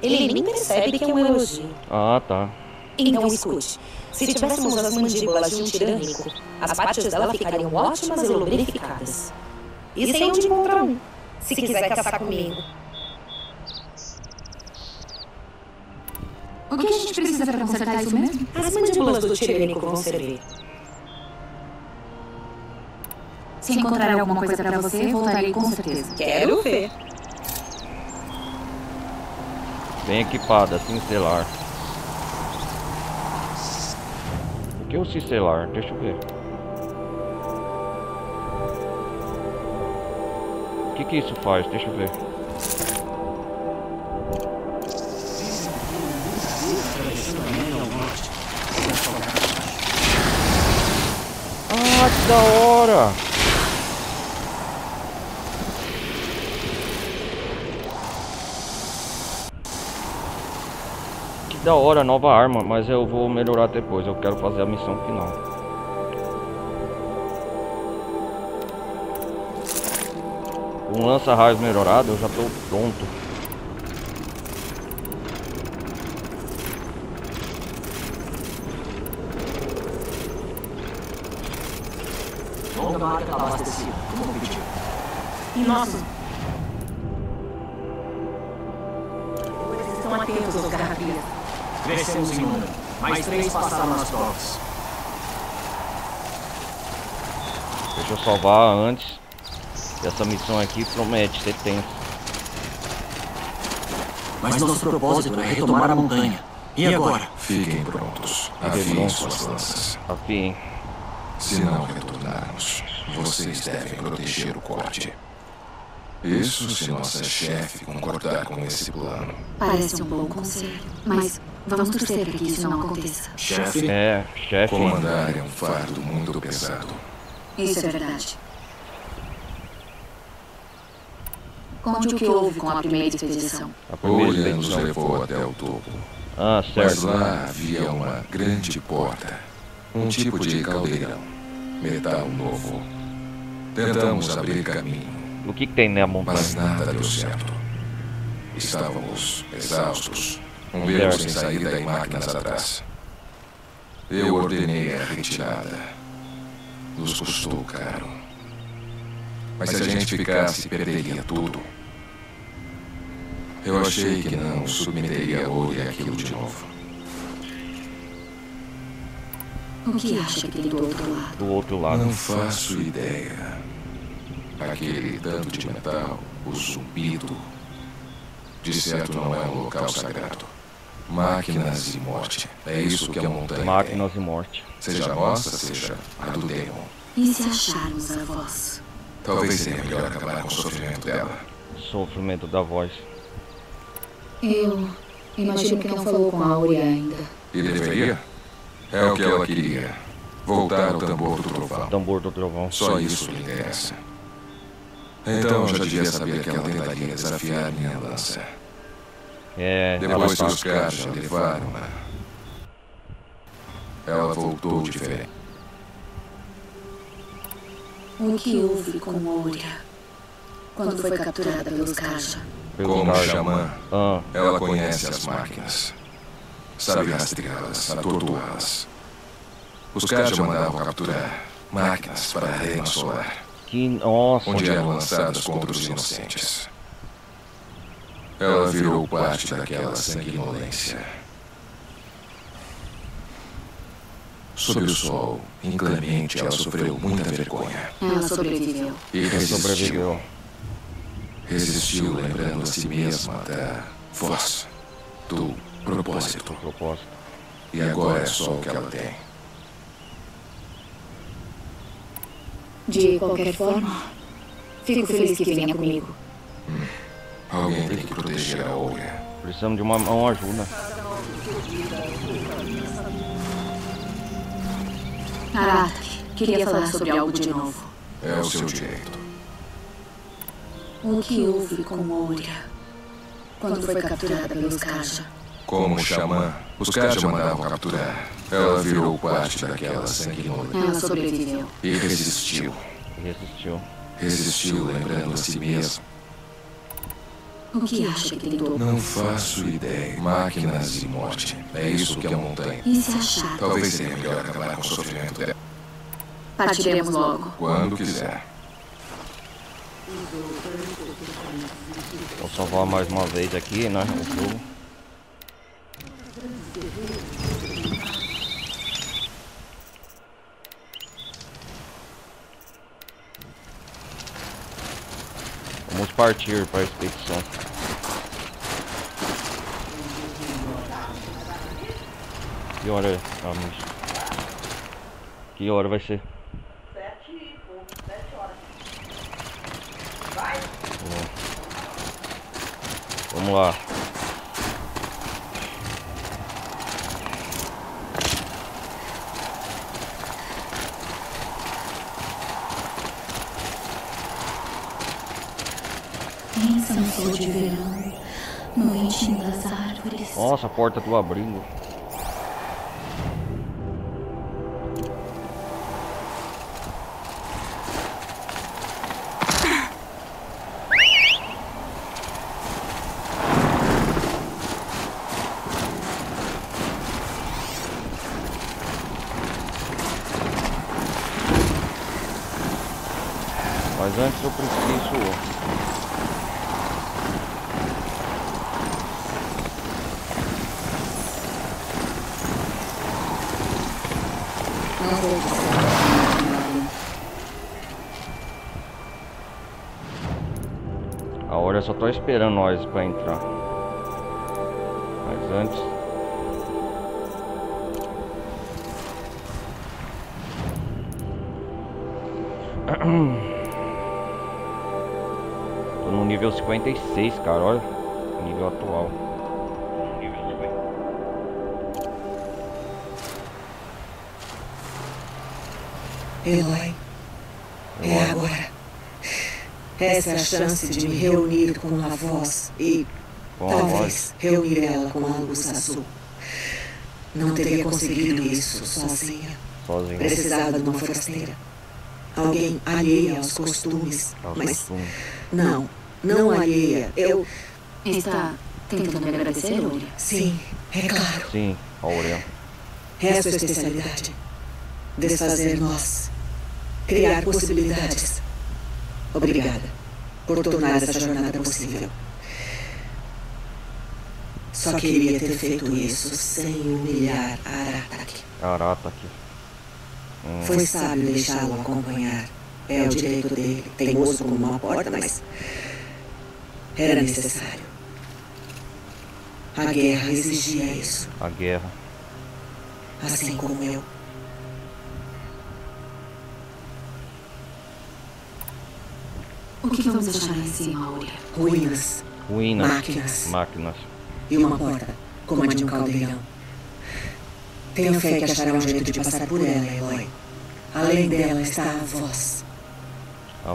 Speaker 9: Ele nem percebe que é um elogio.
Speaker 1: Ah, tá.
Speaker 9: Então escute. Se tivéssemos as mandíbulas de um tirânico, as partes dela ficariam ótimas e lubrificadas. E sei onde encontrar um, se quiser caçar comigo.
Speaker 5: O que a gente precisa para consertar isso mesmo?
Speaker 9: As mandíbulas do tirânico vão servir.
Speaker 5: Se encontrar alguma coisa para você, voltarei com certeza.
Speaker 9: Quero ver.
Speaker 1: Bem equipada, cincelar. O que é o cincelar? Deixa eu ver. O que isso faz? Deixa eu ver. Ah, que da hora! Que Da hora, nova arma, mas eu vou melhorar depois. Eu quero fazer a missão final. Um lança-raios melhorado, eu já tô pronto.
Speaker 10: Longa marca tá abastecida, como pediu. E nossa... Estão atentos aos garrafias. Crescemos em número. Mais 3 passaram nas provas.
Speaker 1: Deixa eu salvar antes. Essa missão aqui promete ser tensa.
Speaker 10: Mas nosso propósito é retomar a montanha. E agora?
Speaker 3: Fiquem prontos. Afiem suas lanças.
Speaker 1: Afiem.
Speaker 3: Se não retornarmos, vocês devem proteger o corte. Isso se nossa chefe concordar com esse plano.
Speaker 5: Parece um bom conselho, mas vamos torcer para que isso não aconteça.
Speaker 3: Chefe?
Speaker 1: Chefe.
Speaker 3: Comandar é um fardo muito pesado.
Speaker 5: Isso é verdade. Conte o que houve com a primeira expedição.
Speaker 3: Olha nos levou até o topo.
Speaker 1: Ah, certo.
Speaker 3: Mas lá havia uma grande porta. Um tipo de caldeirão. Metal novo. Tentamos abrir caminho.
Speaker 1: O que tem na montanha?
Speaker 3: Mas nada deu certo. Estávamos exaustos. Um beco sem saída e máquinas atrás. Eu ordenei a retirada. Nos custou caro. Mas se a gente ficasse, perderia tudo. Eu achei que não submeteria ouro e aquilo de novo.
Speaker 5: O que acha que tem do outro lado?
Speaker 1: Do outro lado.
Speaker 3: Não faço ideia. Aquele tanto de metal, o zumbido. De certo não é um local sagrado. Máquinas e morte. É isso que a montanha
Speaker 1: Máquinas e morte.
Speaker 3: Seja nossa, seja a do Demon.
Speaker 5: E se acharmos a voz?
Speaker 3: Talvez seria melhor acabar com o sofrimento dela.
Speaker 1: Sofrimento da voz.
Speaker 5: Eu imagino que não falou com a Áurea ainda.
Speaker 3: E deveria? É o que ela queria. Voltar ao tambor do trovão.
Speaker 1: Tambor do trovão.
Speaker 3: Só isso lhe interessa. Então já devia saber que ela tentaria desafiar minha lança. Depois que os caras levaram-a, ela voltou diferente.
Speaker 5: O que houve com Áurea quando foi capturada pelos Kaja?
Speaker 3: Como xamã, ela conhece as máquinas. Sabe rastreá-las, atordoá-las. Os Kaja mandavam capturar máquinas para a reina solar. Onde eram lançadas contra os inocentes. Ela virou parte daquela sanguinolência. Sob o sol inclemente, ela sofreu muita vergonha.
Speaker 5: Ela sobreviveu.
Speaker 3: E resistiu. Resistiu, lembrando a si mesma da voz, do propósito. E agora é só o que ela tem.
Speaker 5: De qualquer forma, fico feliz que venha comigo.
Speaker 3: Alguém tem que proteger a Áurea.
Speaker 1: Precisamos de uma mão ajuda.
Speaker 5: Aratak, queria falar sobre algo de novo.
Speaker 3: É o seu direito.
Speaker 5: O que houve com Áurea quando foi capturada pelos Kaja?
Speaker 3: Como xamã, os Kaja mandavam capturar. Ela virou parte daquela sanguinolência.
Speaker 5: Ela sobreviveu.
Speaker 3: E resistiu. Resistiu, lembrando a si mesma.
Speaker 5: O que acha que tem do outro?
Speaker 3: Não faço ideia. Máquinas e morte. É isso que a montanha.
Speaker 5: E se achar?
Speaker 3: Talvez seria melhor acabar com o sofrimento dela.
Speaker 5: Partiremos logo.
Speaker 3: Quando quiser.
Speaker 1: Vou salvar mais uma vez aqui, né? O jogo. Vamos partir para a expedição. Que hora é? Que hora vai ser?
Speaker 11: 7 horas. Vai?
Speaker 1: Vamos lá.
Speaker 5: Pensa no sol de verão, no ventinho das árvores.
Speaker 1: Nossa, a porta do abrigo. Mas antes eu preciso... A hora só tô esperando nós pra entrar. Mas antes... Tô no nível 56, cara, olha. Nível atual.
Speaker 9: Eloy, é agora. Essa é a chance de me reunir com a voz e talvez reunir ela com a luz azul. Não teria conseguido isso sozinha. Precisava de uma forasteira. Alguém alheia aos costumes. Mas não alheia. Eu...
Speaker 5: Está tentando me agradecer, Aurea?
Speaker 9: Sim, é claro.
Speaker 1: Sim, Aurea.
Speaker 9: É a sua especialidade. Desfazer nós. Criar possibilidades. Obrigada por tornar essa jornada possível. Só queria ter feito isso sem humilhar Aratak. Foi sábio deixá-lo acompanhar. É o direito dele, teimoso como uma porta, mas era necessário. A guerra exigia isso.
Speaker 1: A guerra.
Speaker 9: Assim como eu.
Speaker 5: O que vamos achar lá em cima, Aurea?
Speaker 9: Ruínas.
Speaker 1: Máquinas.
Speaker 9: E uma porta, como a de um caldeirão. Tenho fé que achará um jeito de passar por ela, Eloy. Além dela está a voz.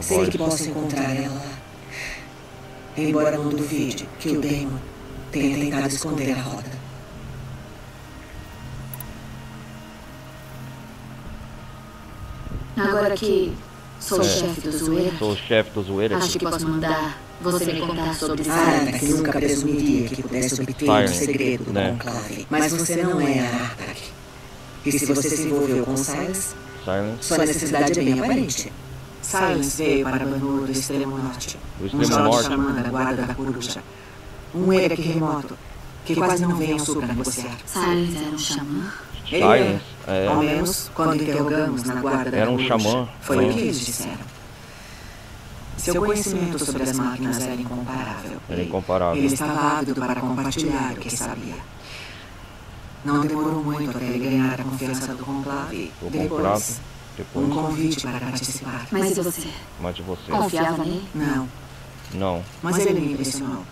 Speaker 9: Sei que posso encontrar ela lá. Embora não duvide que o Daemon tenha tentado esconder a roda.
Speaker 5: Agora que sou o chefe do Zoeira.
Speaker 1: Sou o chefe do Zoeira.
Speaker 5: Acho que posso mandar você me contar sobre isso.
Speaker 9: Aratak nunca presumiria que pudesse obter um segredo do conclave. Mas você não é Aratak. E se você se envolveu com Silence, sua necessidade é bem aparente. Silence veio para Banur do extremo norte. Um jovem xamã da guarda da coruja. Um Erek remoto, que quase não vem ao sul para negociar.
Speaker 5: Silence era um xamã?
Speaker 9: Ele é. Ao menos, quando interrogamos na guarda da coruja,
Speaker 1: xamã.
Speaker 9: Foi o que eles disseram. Seu conhecimento sobre as máquinas era incomparável. Ele estava ávido para compartilhar o que sabia. Não demorou muito até ele ganhar a confiança do conclave. Depois, um convite para participar.
Speaker 5: Mas e você? Confiava nele?
Speaker 9: Não. Mas ele me impressionou.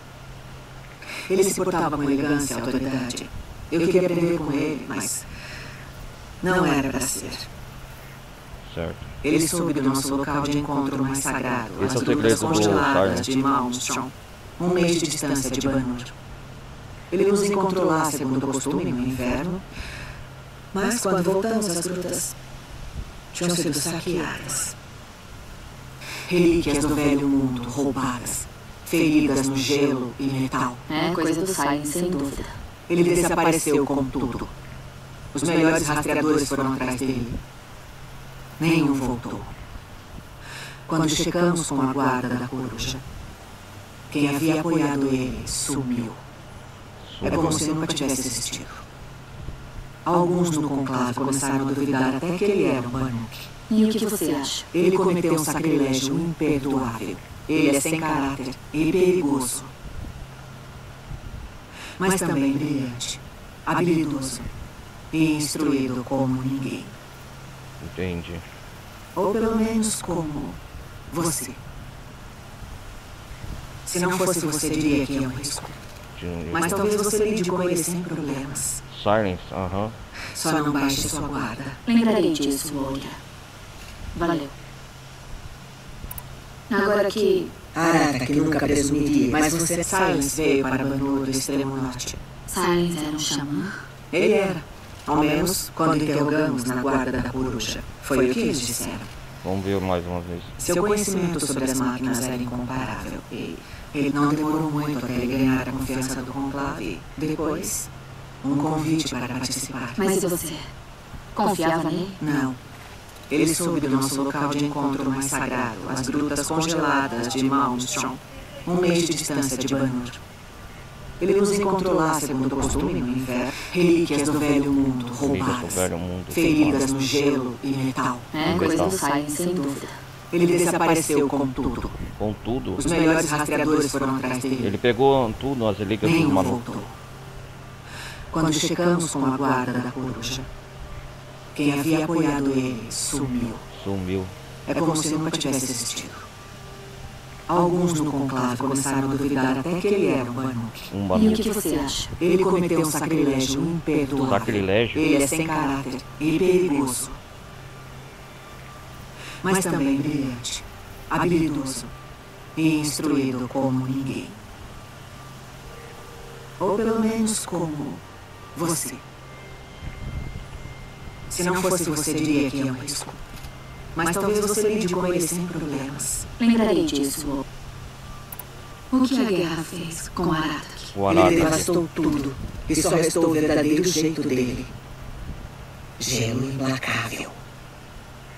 Speaker 9: Ele se portava com elegância e autoridade. Eu queria aprender com ele, mas não era para ser.
Speaker 1: Certo.
Speaker 9: Ele soube do nosso local de encontro mais sagrado, as grutas congeladas de Malmstrom, 1 mês de distância de Banur. Ele nos encontrou lá, segundo o costume, no inverno, mas quando voltamos, as grutas tinham sido saqueadas. Relíquias do velho mundo, roubadas, feridas no gelo e metal.
Speaker 5: É coisa do Silence, sem dúvida.
Speaker 9: Ele desapareceu com tudo. Os melhores rastreadores foram atrás dele. Nenhum voltou. Quando checamos com a guarda da coruja, quem havia apoiado ele sumiu. É como se nunca tivesse existido. Alguns no conclave começaram a duvidar até que ele era um Banuk.
Speaker 5: E o que você acha?
Speaker 9: Ele cometeu um sacrilégio imperdoável. Ele é sem caráter e perigoso. Mas também brilhante, habilidoso e instruído como ninguém.
Speaker 1: Entendi.
Speaker 9: Ou pelo menos como você. Se não fosse você, diria que é um risco. Mas talvez você lide com ele sem problemas.
Speaker 1: Silence,
Speaker 9: Só não baixe sua guarda.
Speaker 5: Lembrarei disso, Aurea. Valeu. Agora que
Speaker 9: Arata, que nunca presumiria, mas você... Silence veio para Banu do extremo norte.
Speaker 5: Silence era um xamã?
Speaker 9: Ele era. Ao menos quando interrogamos na guarda da coruja. Foi o que eles disseram.
Speaker 1: Vamos ver mais uma vez.
Speaker 9: Seu conhecimento sobre as máquinas era incomparável. E ele não demorou muito até ele ganhar a confiança do conclave. Depois, um convite para participar.
Speaker 5: Mas e você? Confiava nele?
Speaker 9: Não. Ele soube do nosso local de encontro mais sagrado, as grutas congeladas de Malmstrom, 1 mês de distância de Banur. Ele nos encontrou lá, segundo o costume, no inverno, relíquias do velho mundo roubadas, feridas no gelo e metal.
Speaker 5: É, coisa do Silence, sem dúvida.
Speaker 9: Ele desapareceu com tudo.
Speaker 1: Com tudo?
Speaker 9: Os melhores rastreadores foram atrás dele.
Speaker 1: Ele pegou tudo, as relíquias do Manu.
Speaker 9: Voltou. Quando chegamos com a guarda da coruja, quem havia apoiado ele sumiu.
Speaker 1: Sumiu.
Speaker 9: É como se nunca tivesse existido. Alguns no conclave começaram a duvidar até que ele era um Banuk.
Speaker 5: E o que você acha?
Speaker 9: Ele cometeu um sacrilégio imperdoável.
Speaker 1: Sacrilégio?
Speaker 9: Ele é sem caráter e perigoso. Mas também brilhante, habilidoso e instruído como ninguém. Ou pelo menos como você. Se não fosse você, diria que é um risco. Mas talvez você lide com ele sem problemas.
Speaker 5: Lembrarei disso. O que a guerra fez com Aratak?
Speaker 9: Ele devastou tudo e só restou o verdadeiro jeito dele. Gelo implacável.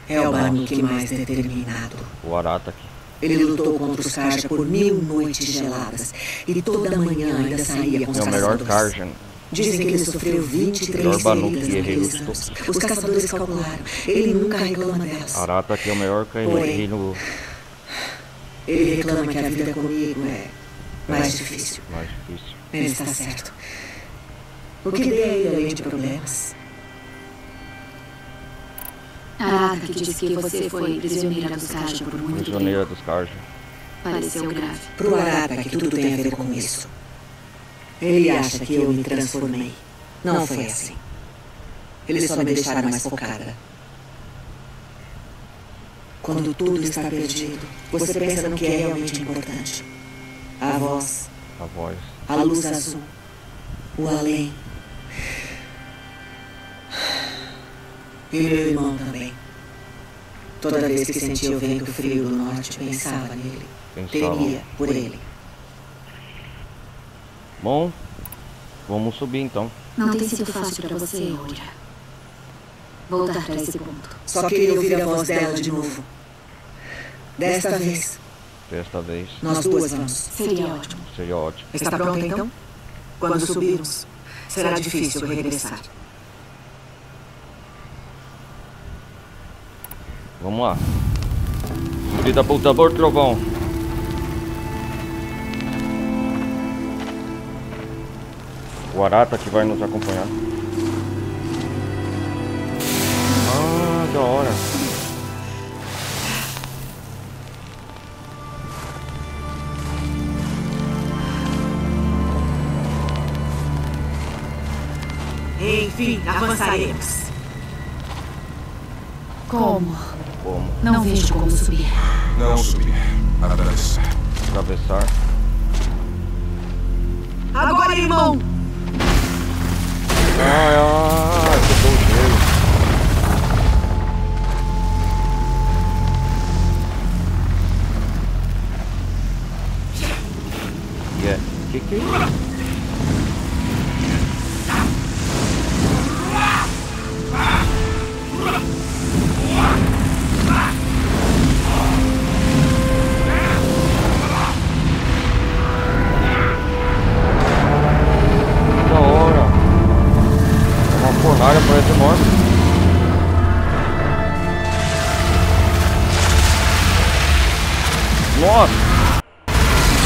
Speaker 9: É o Banuk mais determinado.
Speaker 1: O Aratak.
Speaker 9: Ele lutou contra os Karja por 1000 noites geladas e toda manhã ainda saía com os
Speaker 1: caçadores. É o melhor Karja.
Speaker 9: Dizem que ele sofreu 23 feridas naqueles anos. Os caçadores calcularam. Ele nunca reclama delas.
Speaker 1: Aratak é o melhor reino.
Speaker 9: Ele reclama que a vida comigo é mais difícil.
Speaker 1: Mais difícil.
Speaker 9: Ele está certo. O que dei a ele além de problemas?
Speaker 5: Aratak disse que você foi prisioneira dos Karja por muito tempo.
Speaker 1: Prisioneira dos Karja.
Speaker 5: Pareceu grave.
Speaker 9: Pro Aratak, tudo tem a ver com isso. Ele acha que eu me transformei. Não foi assim. Eles só me deixaram mais focada. Quando tudo está perdido, você pensa no que é realmente importante. A voz.
Speaker 1: A voz.
Speaker 9: A luz azul. O além. E meu irmão também. Toda vez que sentia o vento frio do norte, pensava nele. Temia por ele.
Speaker 1: Bom, vamos subir então.
Speaker 5: Não tem sido fácil para você, Oura. Voltar para esse ponto.
Speaker 9: Só queria ouvir a voz dela de novo. Desta vez.
Speaker 1: Desta vez.
Speaker 9: Nós duas vamos.
Speaker 5: Seria ótimo.
Speaker 1: Seria ótimo.
Speaker 9: Está pronta então? Quando subirmos, será difícil regressar.
Speaker 1: Vamos lá. Grita pro tambor, trovão. O Arata que vai nos acompanhar. Ah, da hora.
Speaker 9: Enfim, avançaremos.
Speaker 5: Como?
Speaker 1: Como?
Speaker 5: Não vejo como subir.
Speaker 3: Não subir. Atravessar.
Speaker 1: Atravessar.
Speaker 9: Agora, irmão!
Speaker 1: Ficou o gelo. Que é isso? Fornalha parece enorme. Nossa!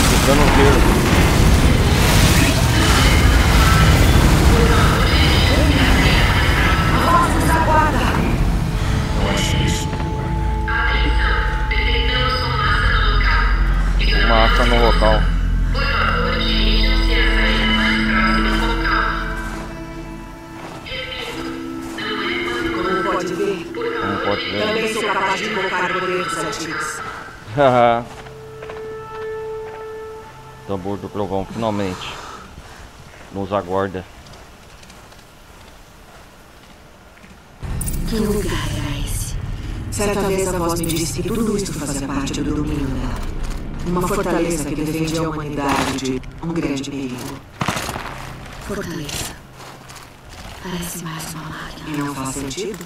Speaker 1: Ficando o gelo.
Speaker 3: Não acho isso.
Speaker 12: Atenção, detectamos fumaça no local.
Speaker 1: Fumaça no local.
Speaker 12: Por favor, dirijam-se à saída mais próxima com calma.
Speaker 9: Como pode ver,
Speaker 1: Como pode ver.
Speaker 9: também sou capaz de invocar poderes antigos.
Speaker 1: tambor do trovão, finalmente. Nos aguarda.
Speaker 9: Que lugar era esse? Certa vez a voz me disse que tudo isso fazia parte do domínio dela. Uma fortaleza que defende a humanidade de um grande perigo. Fortaleza. Parece mais uma máquina. E não faz sentido?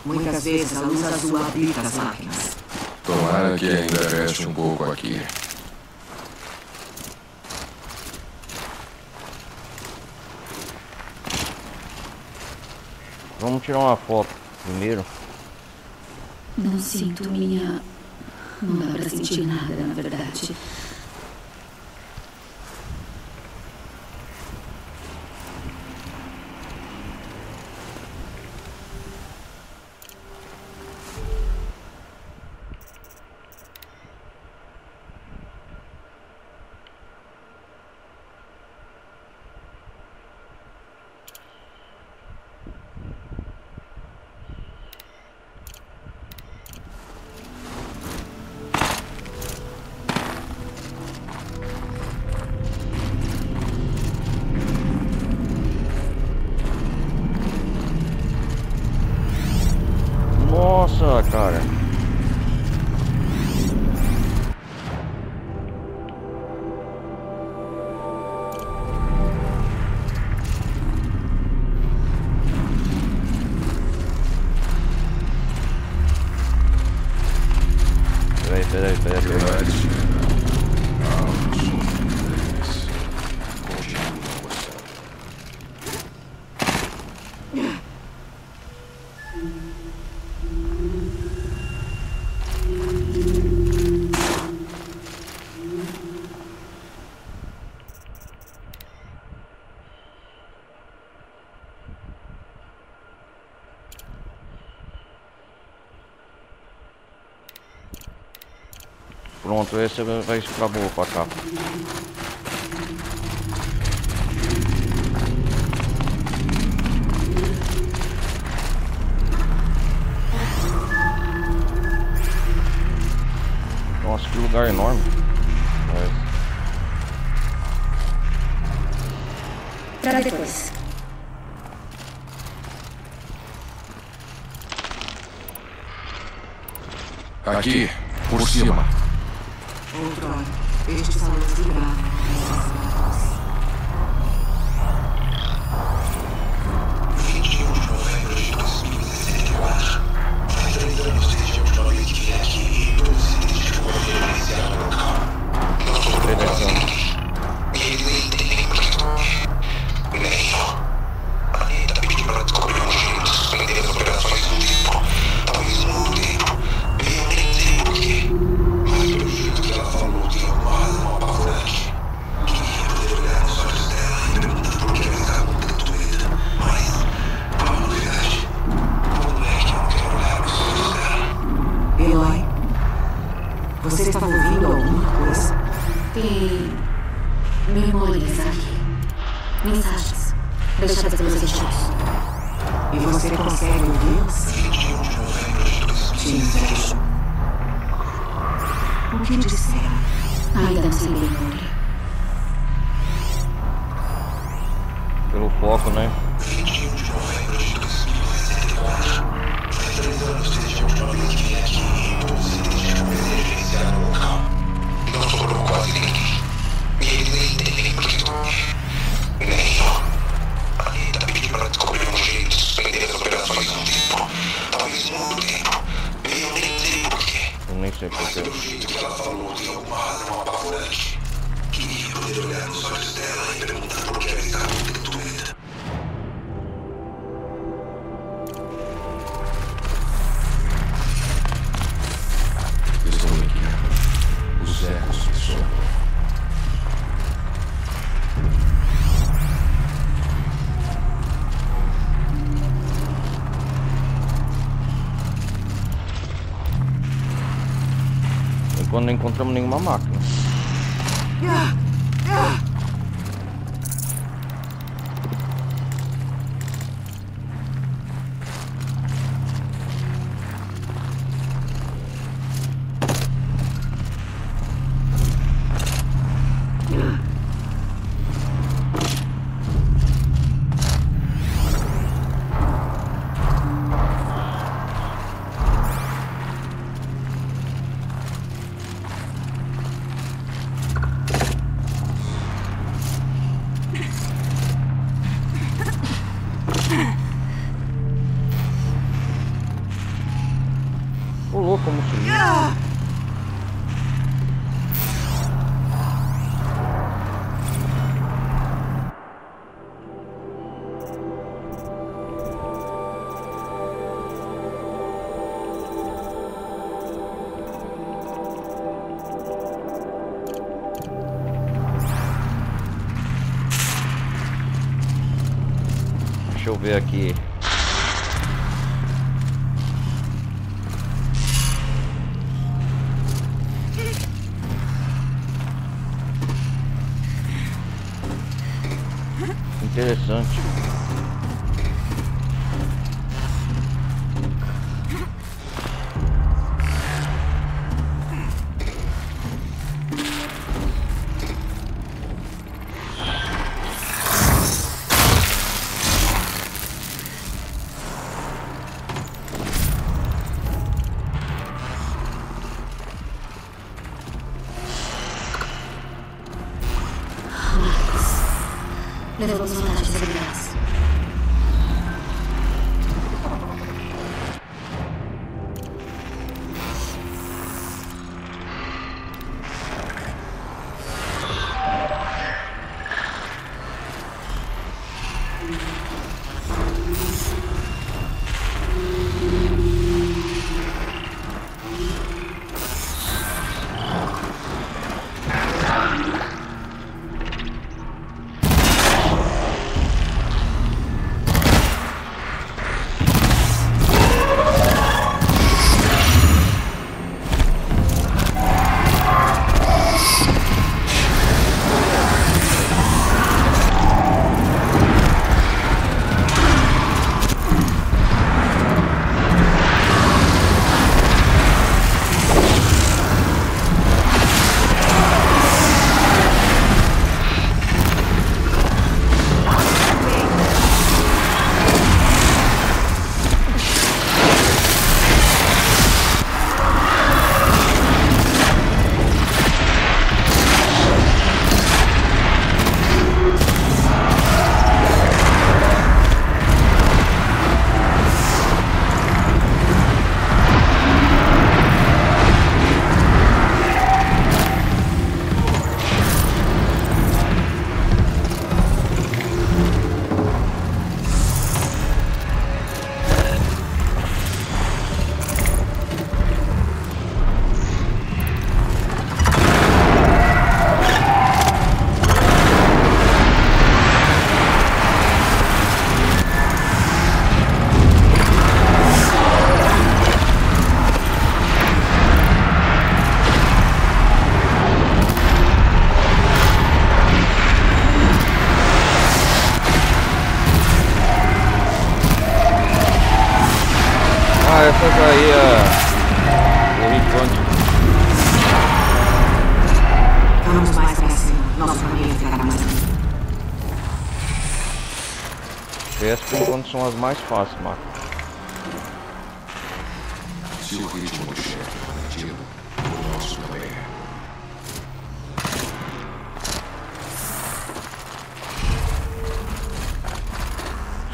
Speaker 9: Muitas vezes a luz azul habita as máquinas.
Speaker 13: Tomara que ainda reste um pouco aqui.
Speaker 1: Vamos tirar uma foto primeiro.
Speaker 5: Não sinto minha... Não dá pra sentir nada, na verdade.
Speaker 1: Nossa, cara. Peraí. Pronto, esse vai ficar boa pra cá. Nossa, que lugar enorme.
Speaker 9: Pra depois.
Speaker 13: Aqui, por cima.
Speaker 9: Outrora, este salão desligado. Você estava ouvindo alguma coisa?
Speaker 5: Tem memórias aqui. Mensagens deixadas pelos destinos.
Speaker 9: E você consegue ouvi-las? Sim. O que disseram?
Speaker 5: Ainda não sei memória.
Speaker 1: Pelo foco, né?
Speaker 7: 21 de novembro de 2064. Faz 3 anos desde a última vez que vim aqui e todos os itens de emergenciaram o local. Não sobrou quase ninguém. E eles nem entendem por que nem eu. A Anitta pediu para descobrir um jeito de suspender as operações um tempo. Talvez muito tempo. E eu nem sei por quê.
Speaker 1: Eu nem sei por quê.
Speaker 7: Mas pelo jeito que ela falou, tem alguma razão apavorante. Queria poder olhar nos olhos dela e perguntar por que ela está muito doida.
Speaker 13: Estou aqui. Os ecos que soam.
Speaker 1: Enquanto não encontramos nenhuma máquina. Deixa eu ver aqui. Interessante.
Speaker 5: Levamos vantagens brilhantes.
Speaker 1: Essas aí o Rifante.
Speaker 9: Vamos mais pra cima. Nosso caminho ficará mais rápido.
Speaker 1: Essas por enquanto são as mais fáceis, Marco.
Speaker 13: Se o ritmo do chefe é garantido, o nosso também é.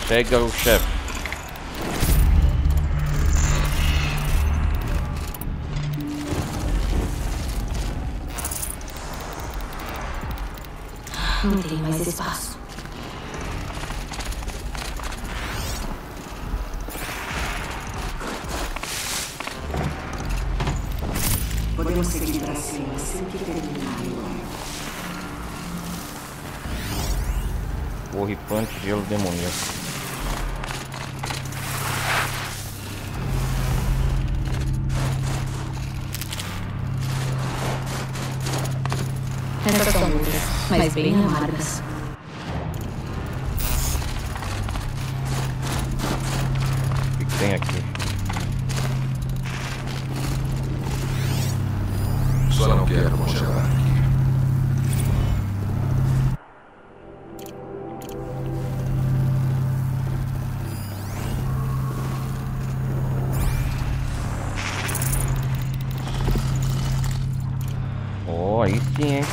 Speaker 1: Chega o chefe.
Speaker 5: Não tem mais espaço.
Speaker 9: Podemos seguir pra cima assim que terminar agora.
Speaker 1: Borrifante, gelo demoníaco.
Speaker 5: Essas são duras, mas bem amargas.
Speaker 1: O que tem aqui?
Speaker 13: Só não quero congelar aqui.
Speaker 1: Oh, aí sim, hein?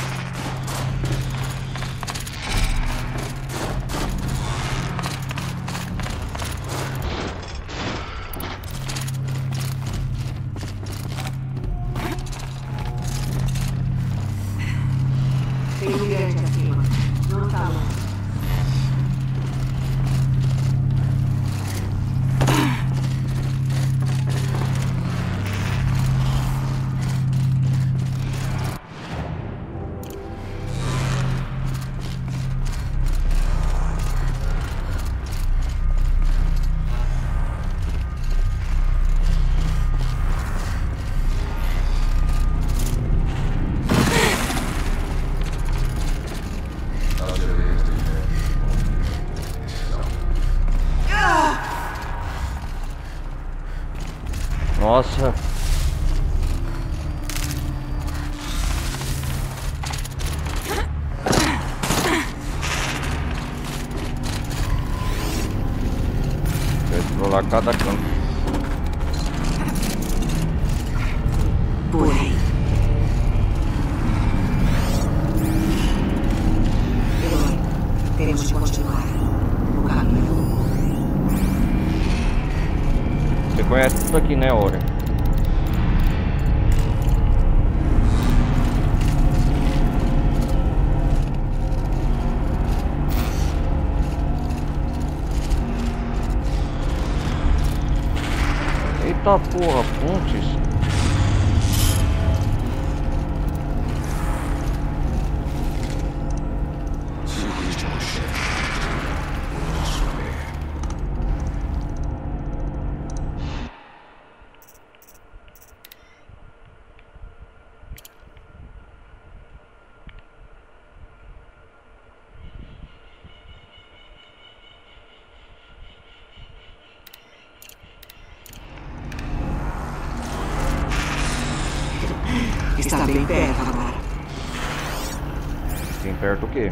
Speaker 1: Nossa. Vai explorar cada canto.
Speaker 6: Por aí. Eloy, temos de continuar o caminho.
Speaker 1: Você conhece tudo aqui, né, Ora? Eita porra, pontes.
Speaker 6: Está bem perto agora.
Speaker 1: Bem perto o quê?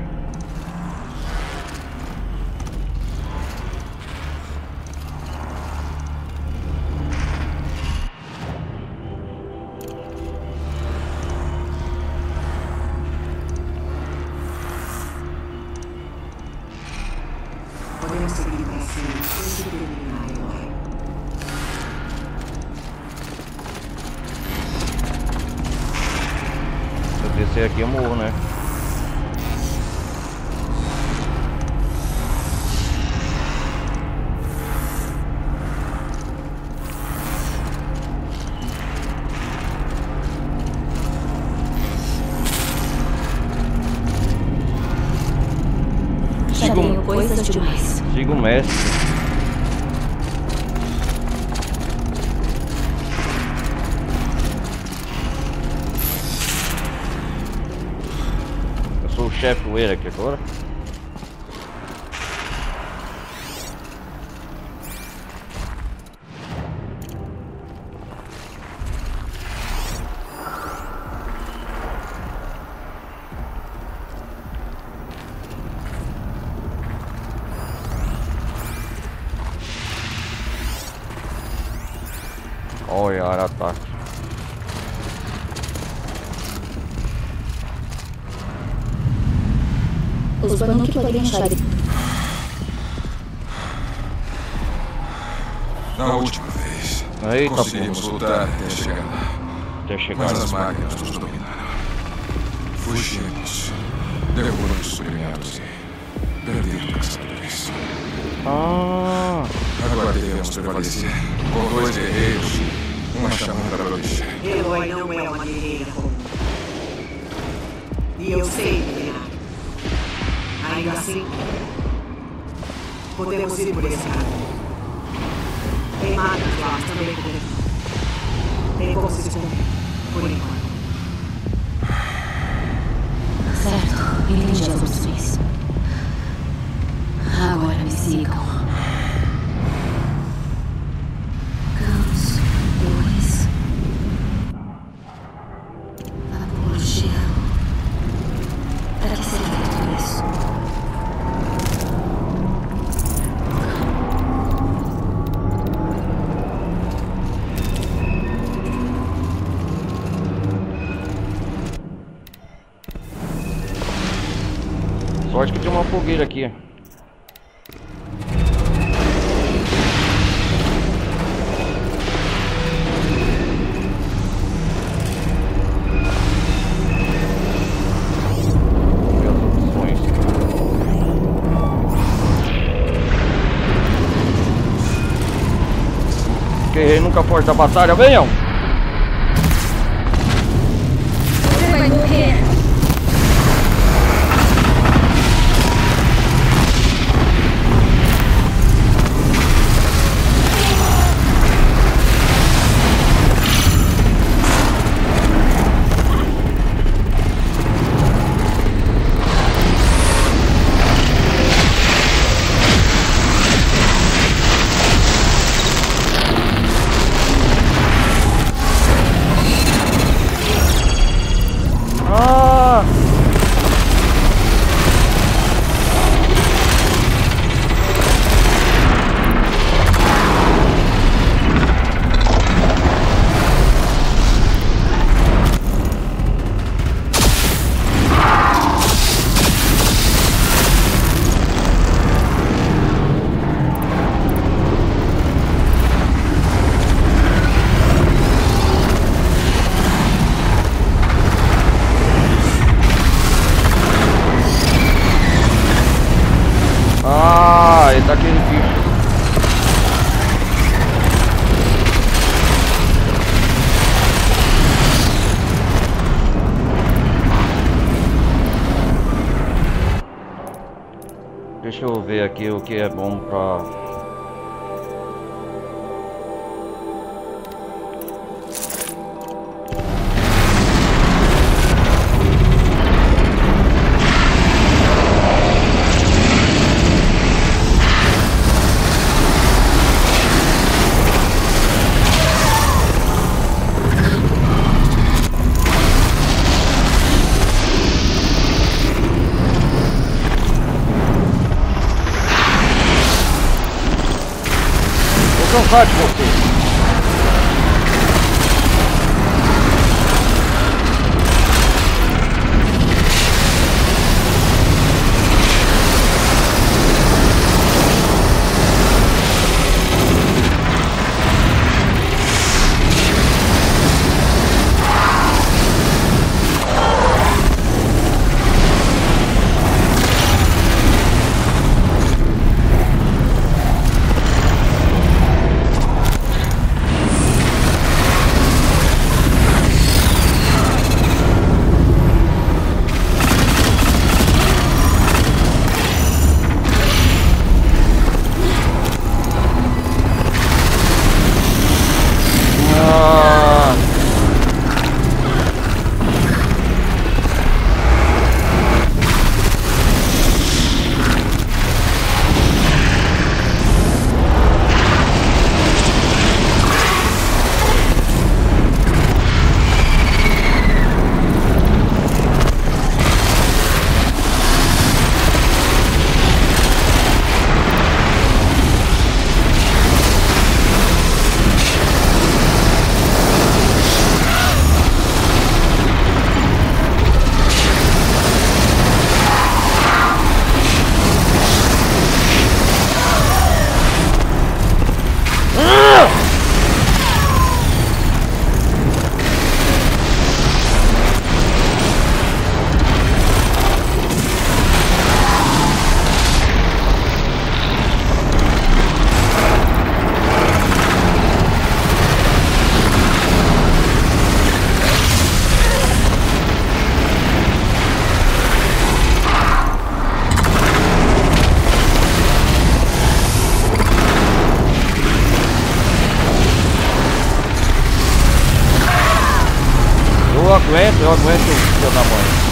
Speaker 6: Podemos seguir para cima antes de terminar, Eloy.
Speaker 1: Se eu descer aqui eu morro, né?
Speaker 5: Já tenho coisas demais.
Speaker 1: Siga o mestre. Eu sou o chefe poeira aqui agora. Olha, Arataque.
Speaker 5: Os Banuk podem achar.
Speaker 13: Na última vez,
Speaker 1: Eita,
Speaker 13: conseguimos lutar até chegar lá. Mas as máquinas nos dominaram. Fugimos, derrubamos suprimentos e perdemos caçadores. Agora devemos prevalecer com 2 guerreiros, uma chamada para orixá.
Speaker 9: Eloy não é uma guerreira comum. E eu sei guerrear. Ainda assim, podemos ir por esse caminho. Tem máquinas lá, mas também podemos. Tem como se esconder, por enquanto.
Speaker 5: Certo, entendi as opções. Agora me sigam. Caos 2. Vapor gelo. Para que serve tudo isso?
Speaker 1: Sorte que tem uma fogueira aqui. Guerreiro nunca foge da batalha, venham!
Speaker 4: Você vai morrer!
Speaker 1: Deixa eu ver aqui o que é bom pra... Cansado de você. Eu aguento o seu tamanho.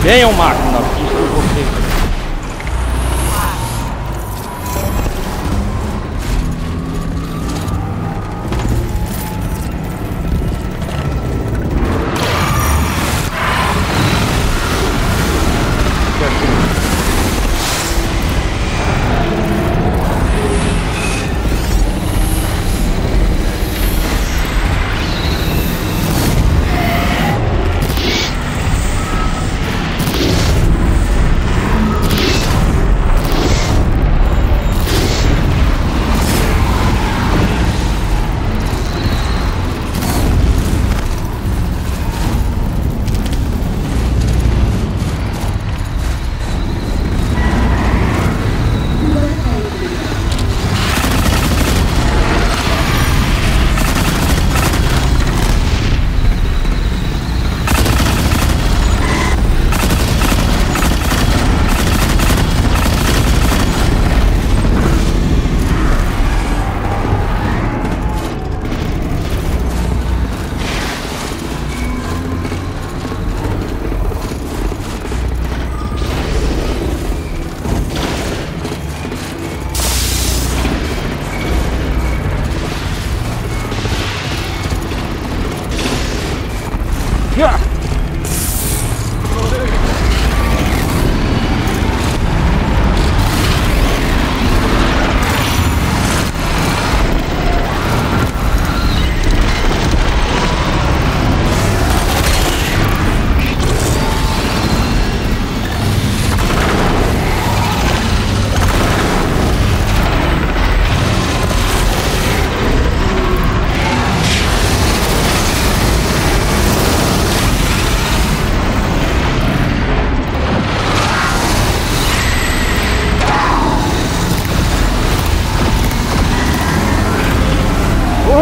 Speaker 1: Venham, máquina, preciso de vocês.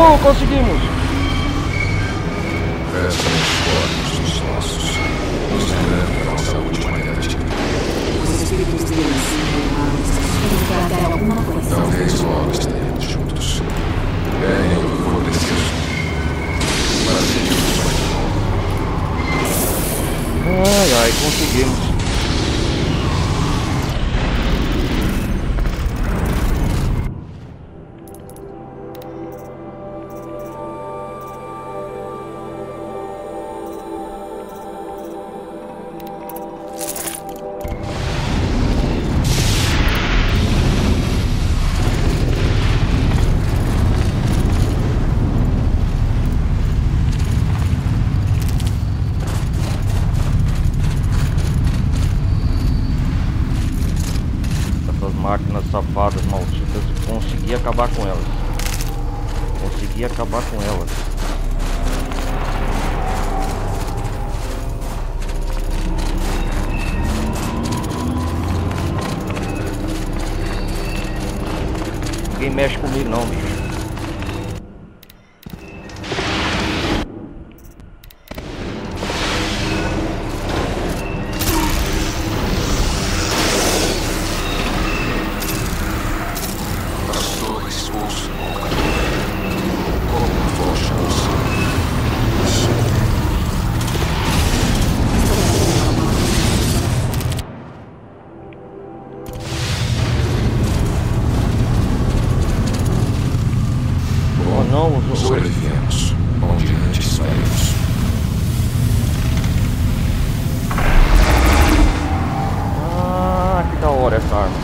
Speaker 1: Conseguimos!
Speaker 13: Restam os corpos dos nossos, nos lembrando da nossa última tentativa.
Speaker 9: Os espíritos deles se encontraram alguma coisa.
Speaker 13: Talvez logo estaremos juntos. Peguem o que for preciso. Para seguirmos mais.
Speaker 1: Ai, conseguimos. Máquinas safadas, malditas, consegui acabar com elas. Consegui acabar com elas. Ninguém mexe comigo não, bicho.
Speaker 13: Sobrevivemos, onde antes saímos.
Speaker 1: Ah, que da hora essa arma.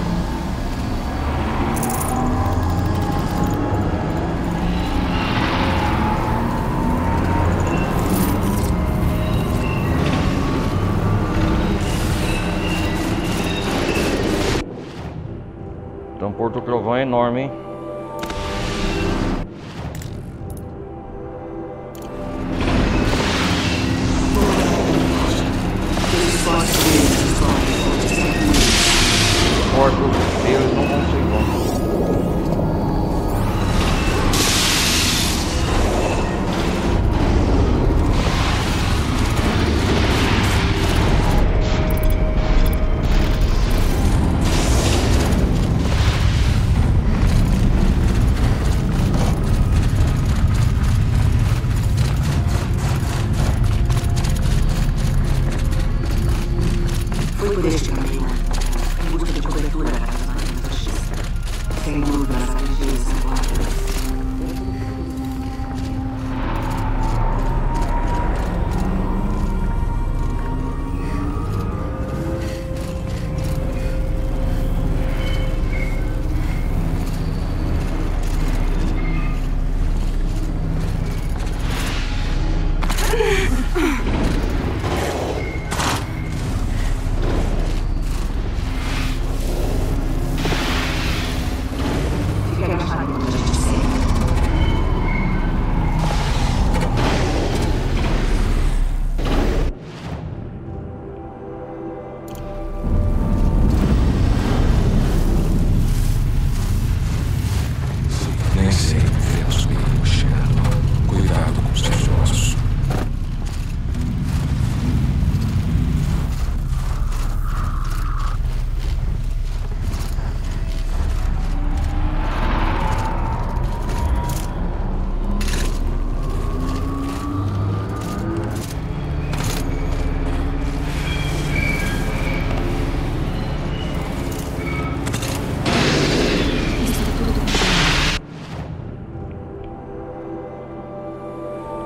Speaker 1: Então Porto Trovão é enorme, hein? Eles não vão ser bons.
Speaker 9: Foi por este caminho, em busca de cobertura das máquinas fascistas. Sem dúvida, as ALGs aguardam.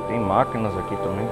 Speaker 1: Tem máquinas aqui também.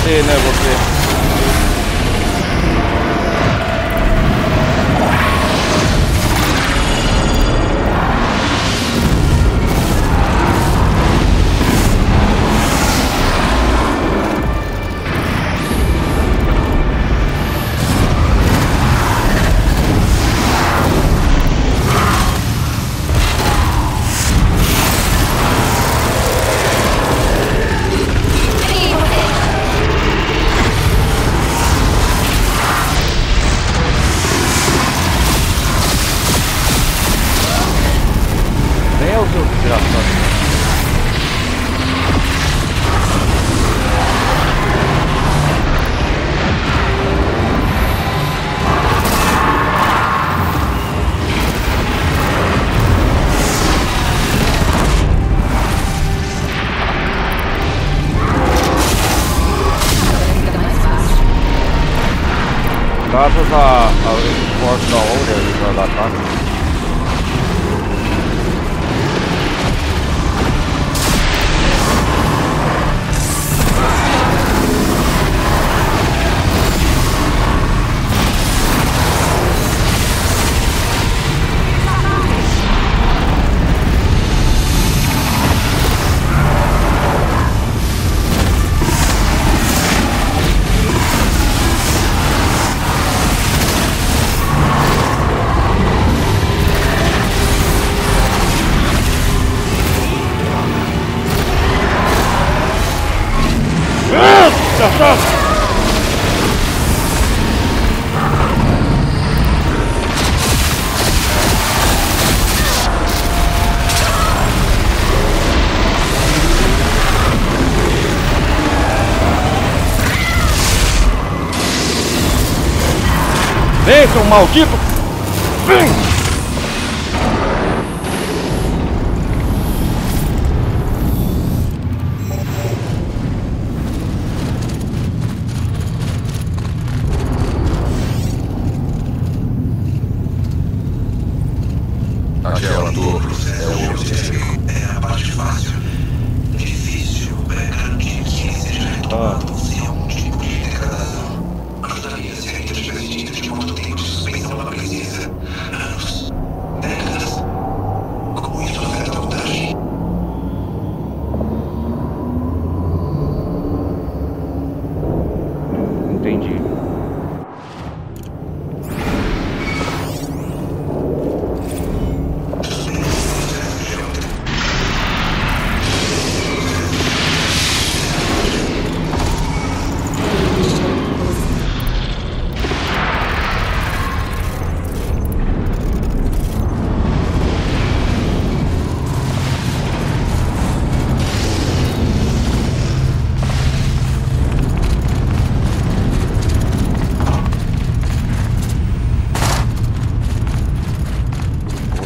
Speaker 1: você, né? Você. Graças ao esforço da Olga da ataque. Vem, seu maldito! Vem!
Speaker 13: Aquela torre é o objetivo.
Speaker 7: É a parte fácil. Difícil é garantir que ele seja retomado sem algum tipo de degradação. Ajudaria se a gente tivesse dito de quanto tempo de suspensão ela precisa. Anos. Décadas. Como isso afeta o Dashi?
Speaker 1: Entendi.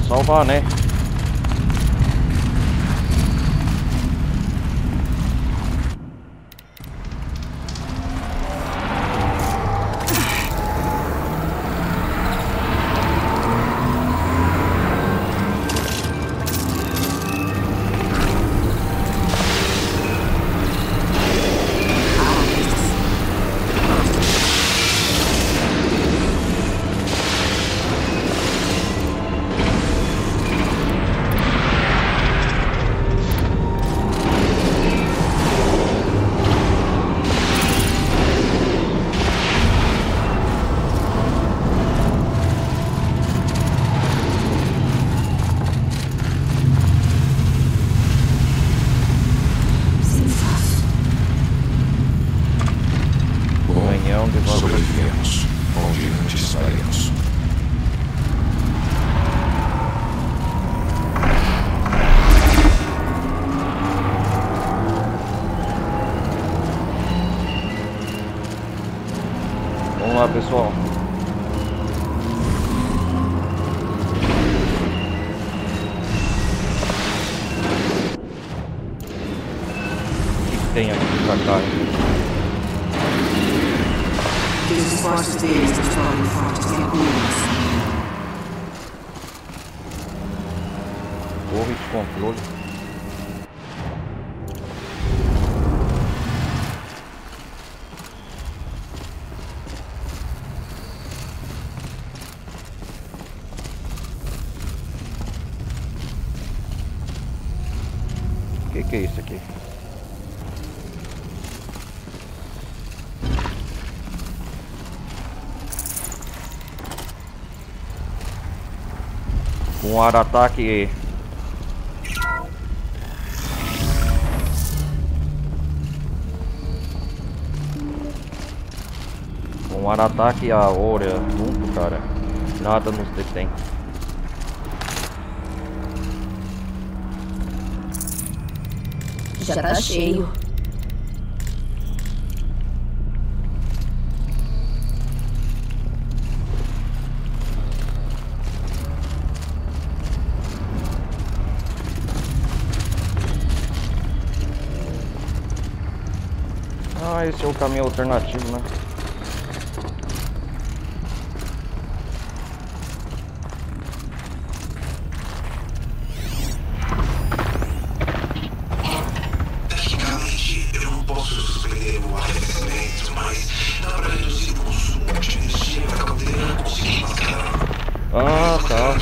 Speaker 1: Salvar, né?
Speaker 13: Sobrevivemos, onde antes estaremos.
Speaker 1: Vamos lá, pessoal. O que tem aqui pra cá?
Speaker 6: Os esforços deles nos tornam fortes e agudos.
Speaker 1: Torre de controle. que é isso aqui? Um ar-ataque. Um ar-ataque e a Áurea junto, cara. Nada nos detém.
Speaker 5: Já tá cheio.
Speaker 1: Ah, esse é o caminho alternativo, né? Ah, tá.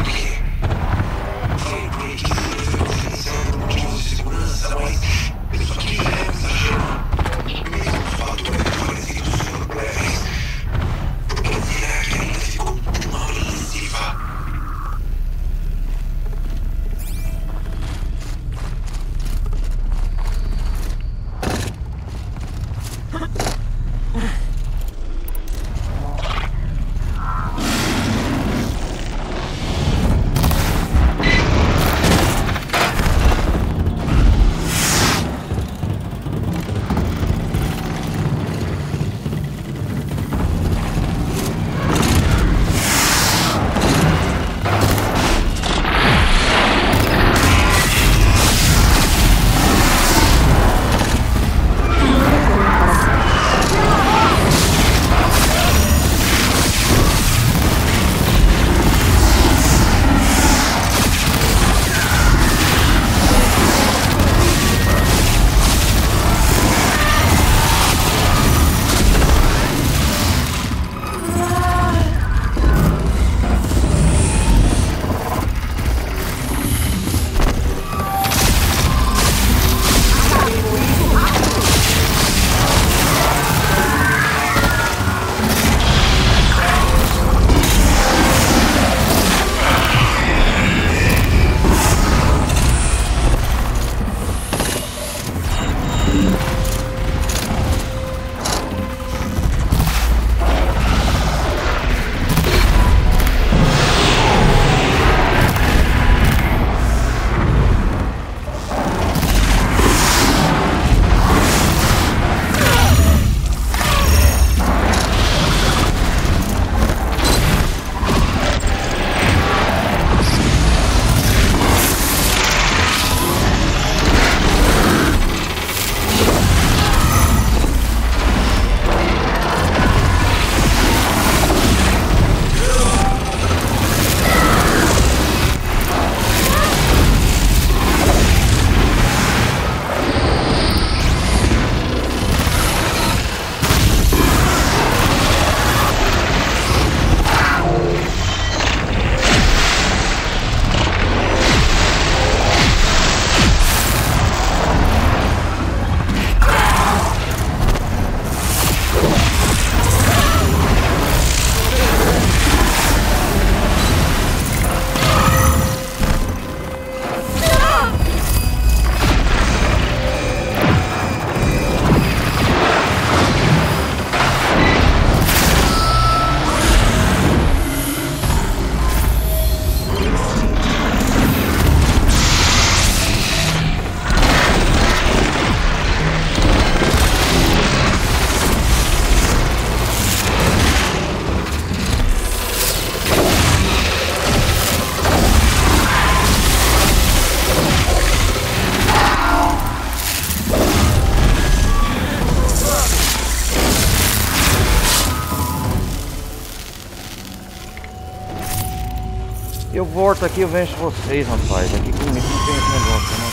Speaker 1: Eu volto aqui, eu venço vocês, rapaz. Aqui comigo não tem esse negócio, né?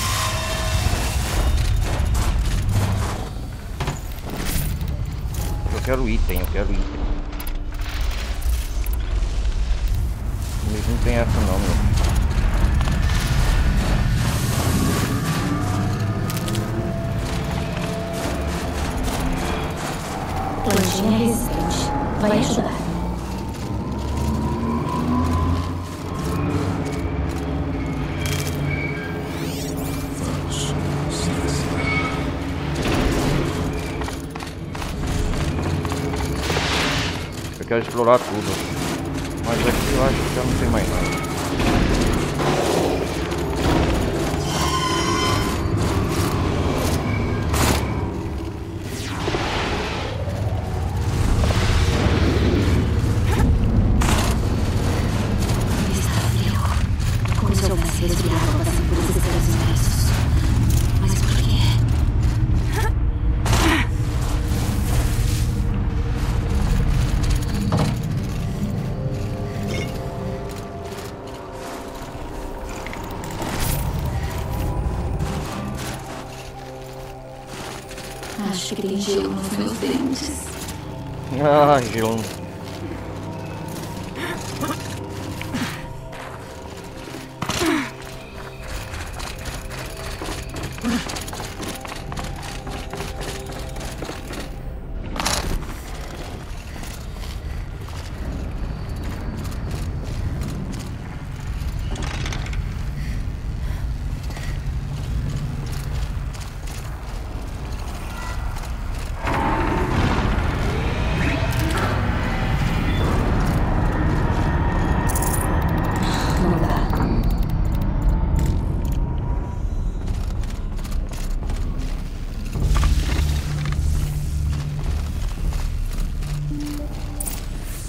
Speaker 1: Eu quero item, eu quero item. Comigo não tem essa não, meu.
Speaker 5: caixinha resistente. Vai ajudar.
Speaker 1: Eu quero explorar tudo. Mas aqui eu acho que já não tem mais nada.
Speaker 5: Acho que tem gelo nos meus dentes.
Speaker 1: Ah, gelo.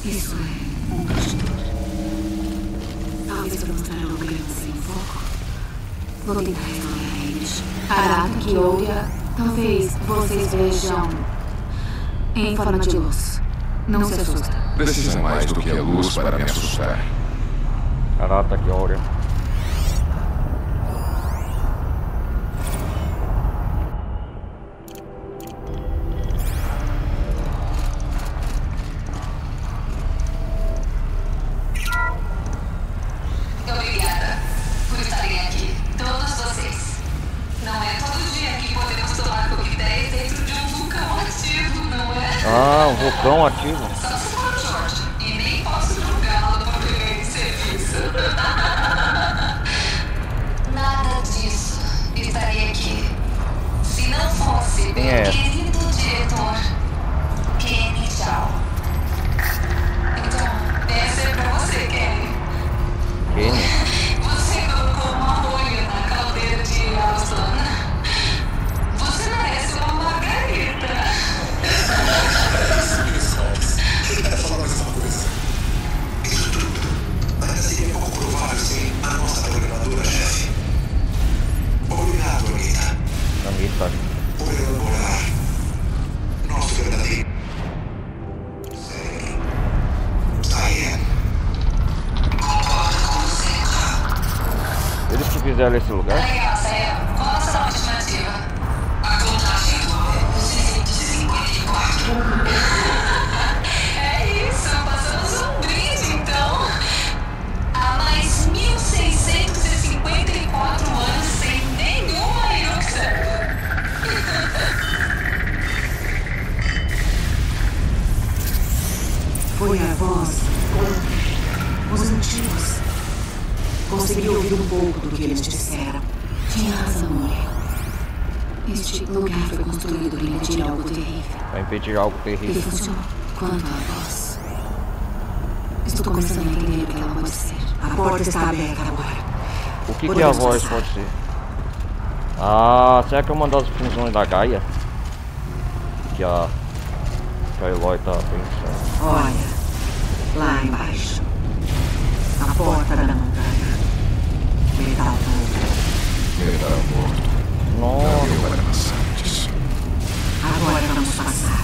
Speaker 9: Isso é um castor. Talvez para mostrar hologramas sem foco. Vou tentar resolver eles.
Speaker 5: Arata, Kyoya, talvez vocês vejam em forma de luz. Não se assusta.
Speaker 13: Precisa mais do que a luz para me assustar.
Speaker 1: Arata, Kyoya.
Speaker 4: Obrigada por estarem aqui, todos vocês. Não é todo dia que podemos tomar coquetéis dentro de um vulcão ativo, não é?
Speaker 1: Ah, um vulcão ativo.
Speaker 4: Só se for o George, e nem posso julgá-lo por viver em serviço. Nada disso estaria aqui se não fosse
Speaker 1: Quem
Speaker 4: meu
Speaker 1: é?
Speaker 4: querido diretor, Kenny Zhao. Então, essa é pra você, Kenny.
Speaker 1: Kenny?
Speaker 4: Você colocou um arroio na caldeira de Yellowstone. Você merece uma margarita.
Speaker 7: Quero falar mais uma coisa. Isso tudo ainda seria pouco provável sem a nossa programadora-chefe. Obrigado, Anitta.
Speaker 1: Anitta.
Speaker 7: Por elaborar nosso verdadeiro. Sério. Diane. Concordo com você, já.
Speaker 1: Eles que fizeram esse lugar?
Speaker 4: Legal, sério. Qual a sua estimativa? A contagem do 254. É isso, passamos um brinde, então. Há mais 1654 anos sem nenhuma erupção.
Speaker 9: Foi a voz com os antigos. Consegui ouvir um pouco do que eles disseram.
Speaker 5: Tinha razão, mulher. Este lugar foi construído para impedir algo terrível.
Speaker 1: Vai impedir algo
Speaker 5: E
Speaker 1: terrível.
Speaker 5: funcionou. Quanto à voz, estou começando a entender o que ela pode ser.
Speaker 9: A porta está aberta agora.
Speaker 1: O que a voz pode ser? Ah, será que é uma das funções da Gaia? Que a Eloy tá pensando.
Speaker 9: Olha, lá embaixo. A porta da montanha. Metal novo.
Speaker 13: Metal morto.
Speaker 1: Nossa.
Speaker 13: Não para passantes.
Speaker 9: Agora vamos passar.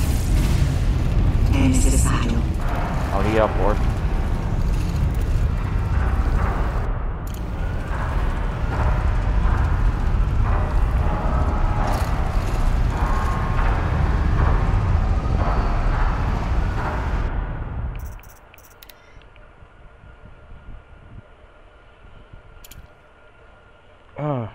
Speaker 9: É necessário.
Speaker 1: Ali é a porta. Ah.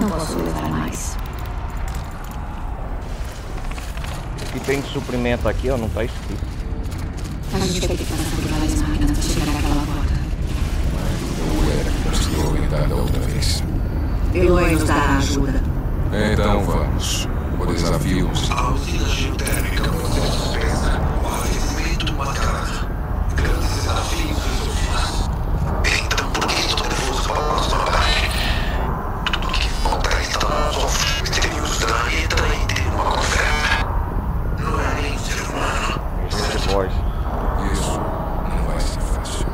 Speaker 9: Não posso levar mais.
Speaker 1: O que tem de suprimento aqui, ó, não tá escrito.
Speaker 9: A gente vai ter que passar por várias máquinas para chegar àquela porta.
Speaker 13: Eu era que conseguiu orientar da outra vez.
Speaker 6: Eloy nos dará ajuda.
Speaker 13: Então vamos. O desafio nos...
Speaker 7: A usina geotérmica pode ser suspensa. O aquecimento macana. Grandes desafios resolvidos. Então por que estou nervoso para a próxima parte? Tudo que falta está nos nossos mistérios da planeta e ter uma conversa. Não é nem um ser humano.
Speaker 13: Isso não vai ser fácil.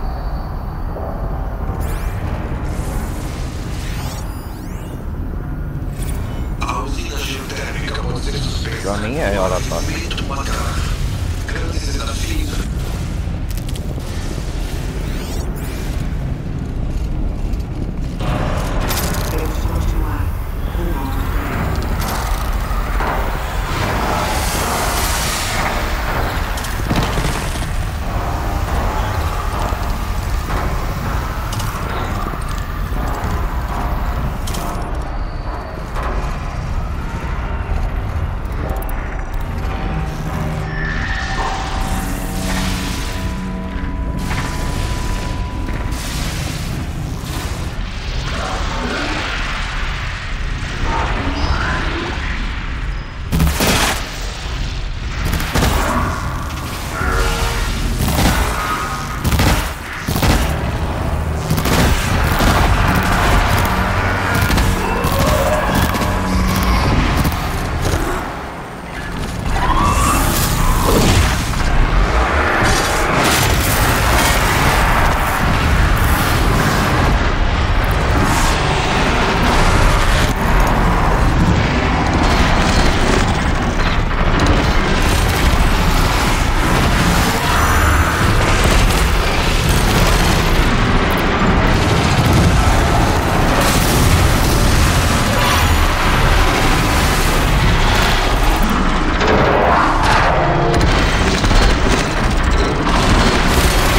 Speaker 7: A usina geotérmica pode ser suspensa.
Speaker 1: Já nem é hora, tá?
Speaker 7: Grandes desafios.
Speaker 6: Temos que continuar rumo ao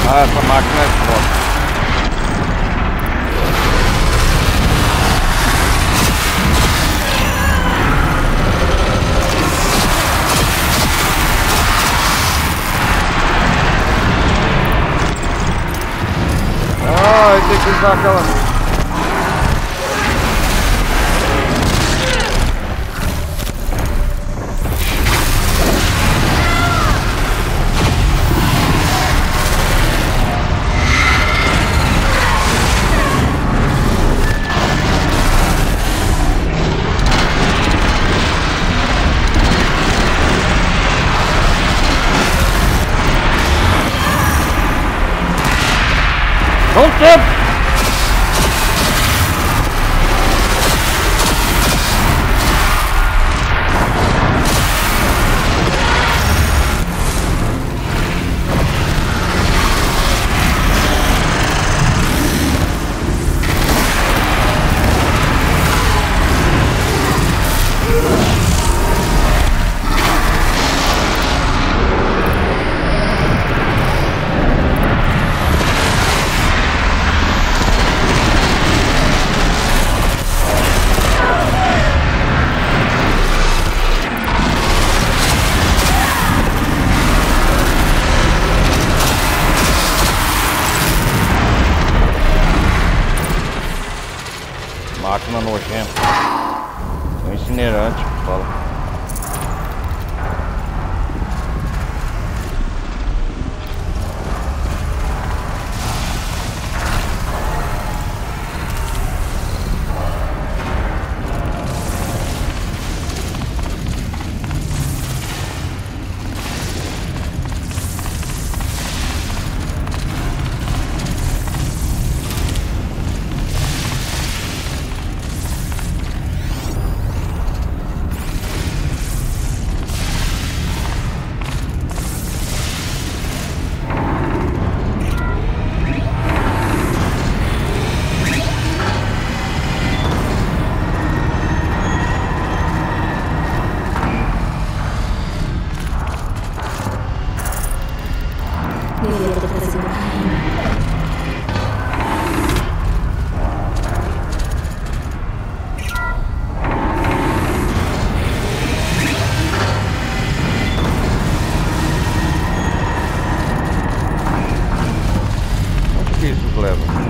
Speaker 1: Ah, essa máquina é foda. Ah, tem que usar aquela... Não tempo! Máquina nojenta. É um incinerante que fala. leva.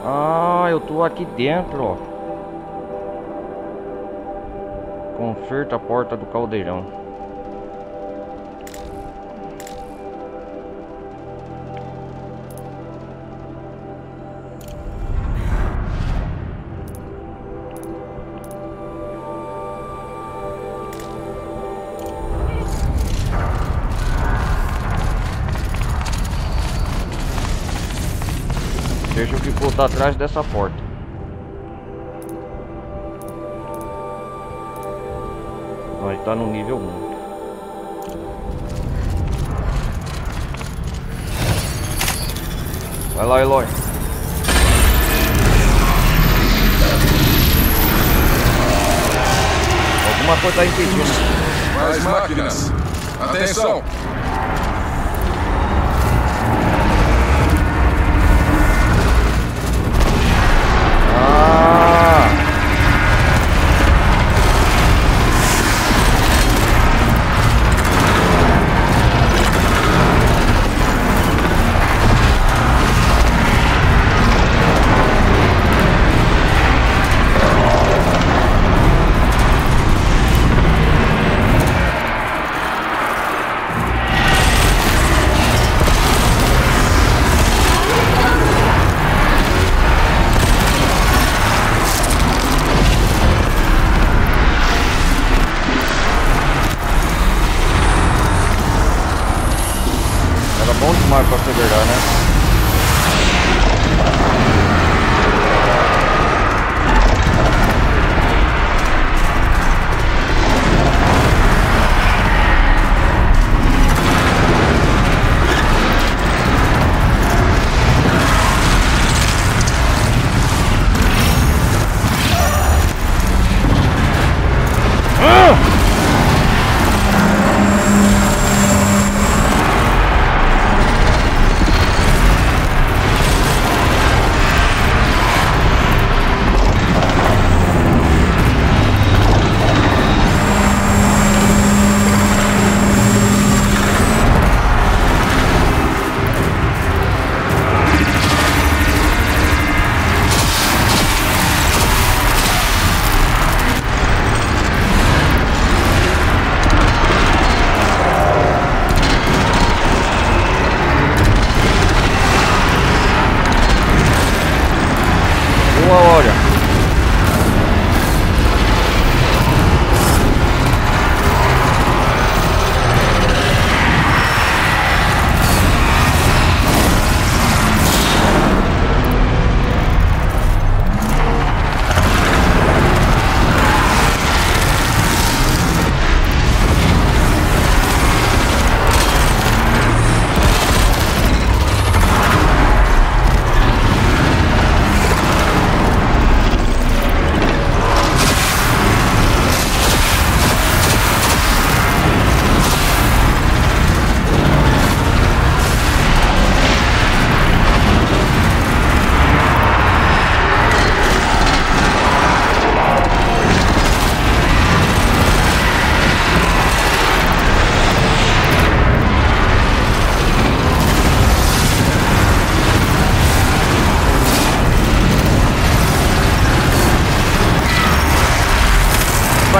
Speaker 1: Ah, eu tô aqui dentro, ó. Conserta a porta do caldeirão. Deixa eu ficou atrás dessa porta. Nós tá no nível 1. Vai lá, Eloy. Alguma coisa tá impedindo.
Speaker 13: Mais máquinas. Atenção.
Speaker 1: Bom demais pra acelerar, né?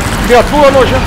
Speaker 1: Criatura nojenta.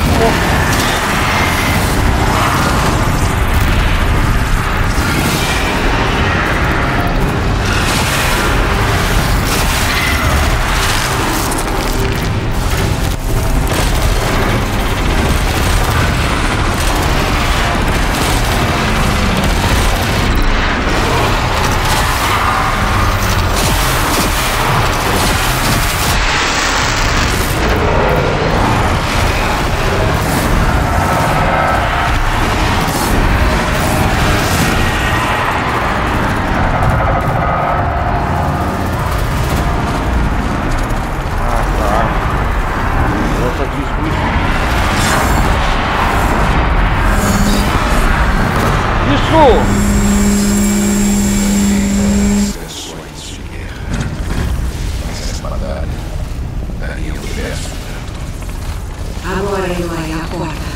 Speaker 9: Agora, Eloy, a porta.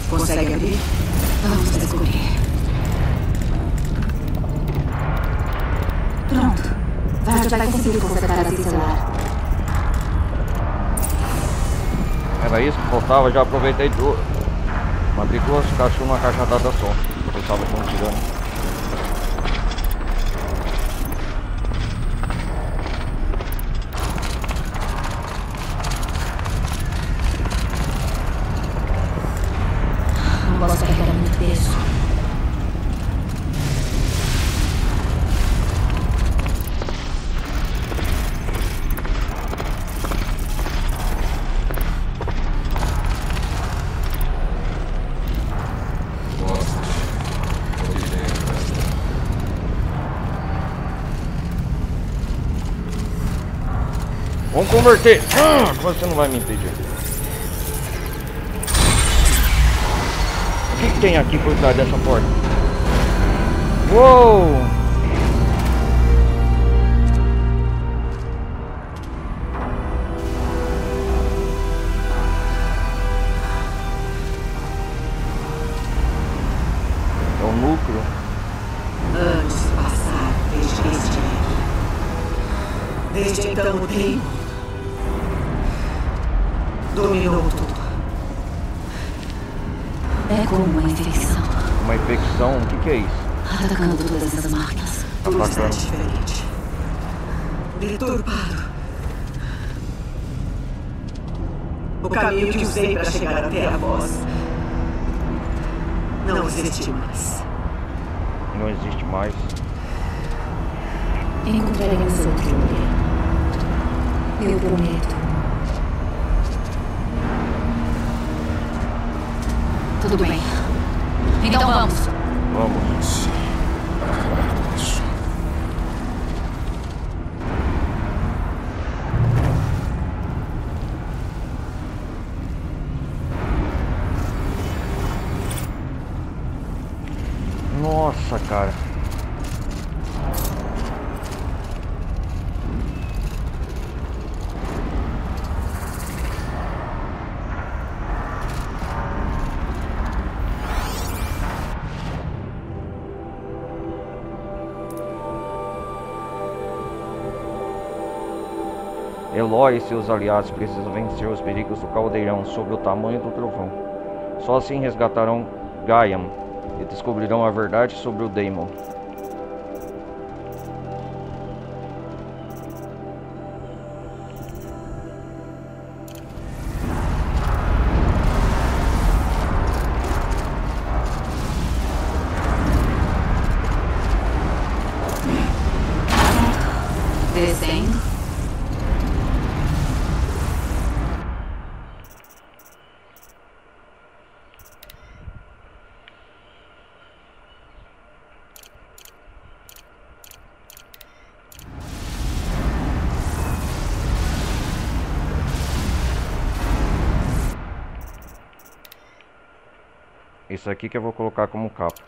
Speaker 9: Consegue abrir? Vamos descobrir. Pronto. Vard vai conseguir consertar esse celular.
Speaker 1: Era isso que faltava, já aproveitei duas. Matei duas caixas numa cajadada só. Eu estava tirando.
Speaker 5: Não posso carregar muito peso.
Speaker 1: Vamos converter. Você não vai me impedir. O que tem aqui por trás dessa porta? Uou! É o núcleo.
Speaker 9: Anos passaram desde que estive aqui. Desde então o Daemon dominou tudo.
Speaker 5: É como uma infecção.
Speaker 1: Uma infecção? O que é isso?
Speaker 5: Atacando todas essas máquinas.
Speaker 9: Tudo está diferente. Deturpado. O caminho que usei para chegar até a voz não existe mais.
Speaker 1: Não existe mais.
Speaker 5: Encontraremos outro lugar. Eu prometo. Tudo bem. Então vamos.
Speaker 1: Vamos.
Speaker 13: Sim. Acabar com isso.
Speaker 1: Nossa, cara. Eloy e seus aliados precisam vencer os perigos do caldeirão sob o tamanho do trovão. Só assim resgatarão Gaiam e descobrirão a verdade sobre o Daemon.
Speaker 5: Descendo.
Speaker 1: Isso aqui que eu vou colocar como capa.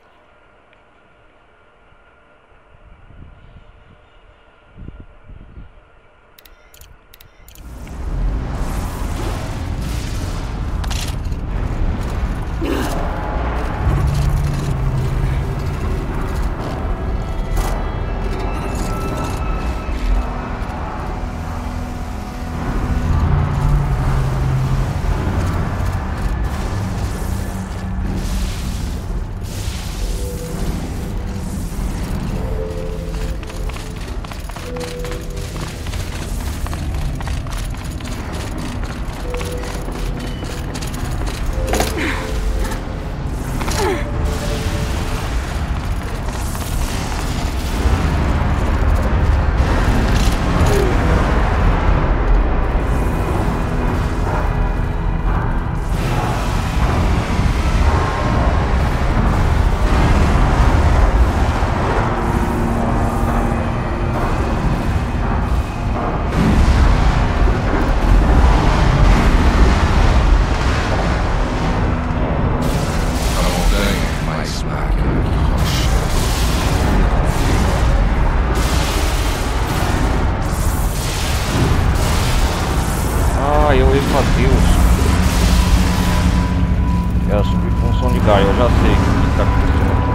Speaker 1: É a subfunção de Gaia, eu já sei o que está acontecendo aqui.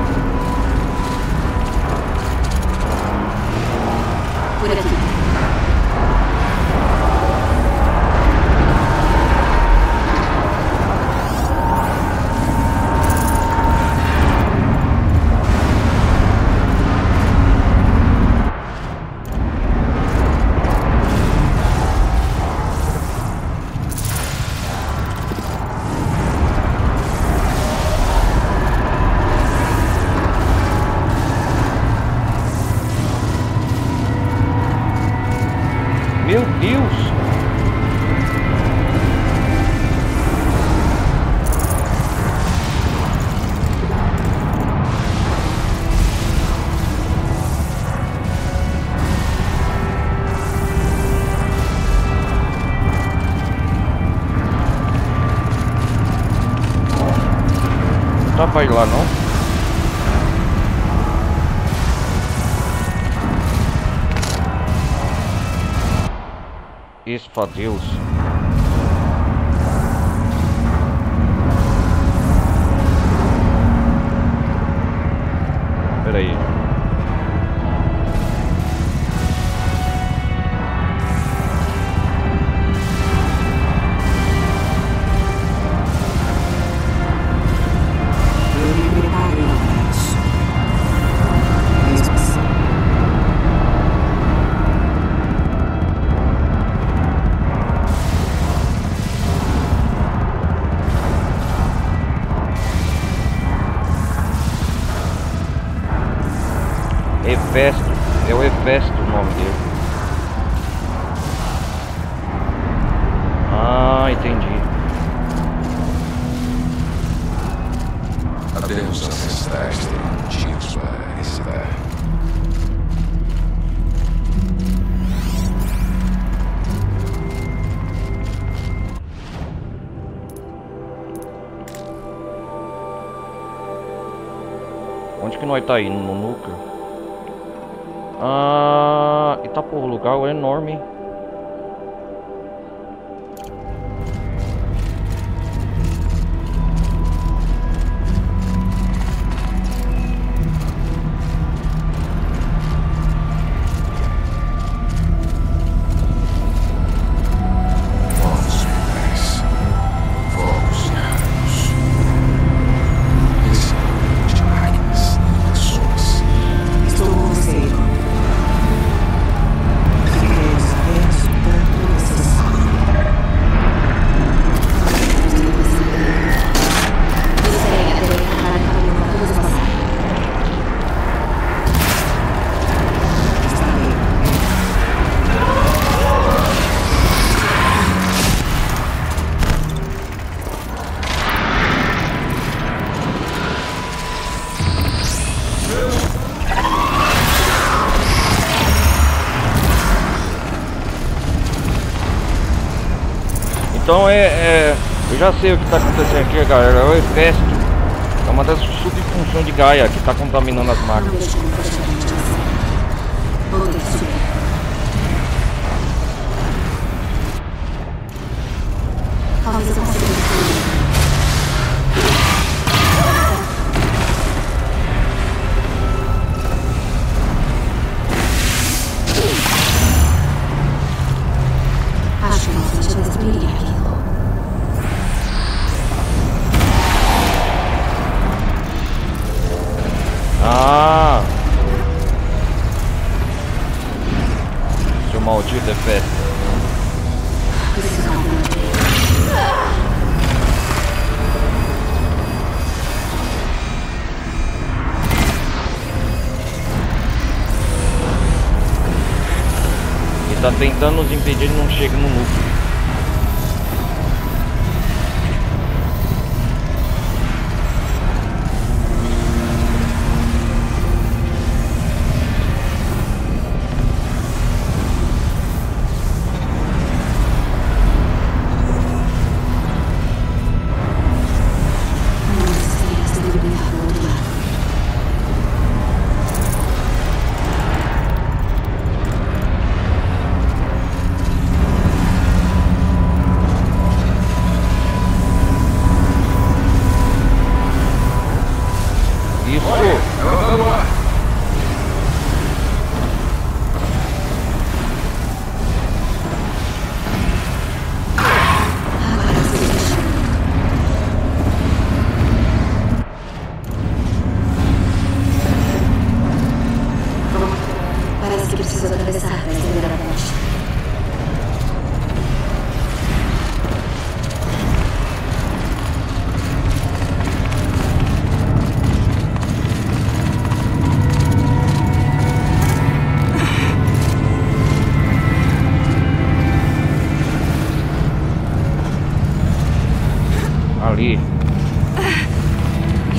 Speaker 5: Por aqui.
Speaker 1: Meu Deus! Não dá pra ir lá não? Esfadeus. Espera aí.
Speaker 6: Eu me preparei para isso. Mesmo assim.
Speaker 1: Hefesto, é o Hefesto o nome dele. Ah, entendi.
Speaker 13: Adeus ancestrais terão motivos para hesitar.
Speaker 1: Onde que nós tá indo? No núcleo? Ah, eita porra, o lugar é enorme.
Speaker 13: Povos mentais, fogos raros, esse de máquinas e pessoas.
Speaker 6: Estou com você, Igor.
Speaker 1: Então eu já sei o que está acontecendo aqui, galera. É o Hefesto. É uma das subfunções de Gaia que está contaminando as máquinas.
Speaker 5: Talvez eu consiga destruir. Acho que não precisa destruir aquilo.
Speaker 1: Ah! maldita festa. E tá tentando nos impedir de não chegar no núcleo.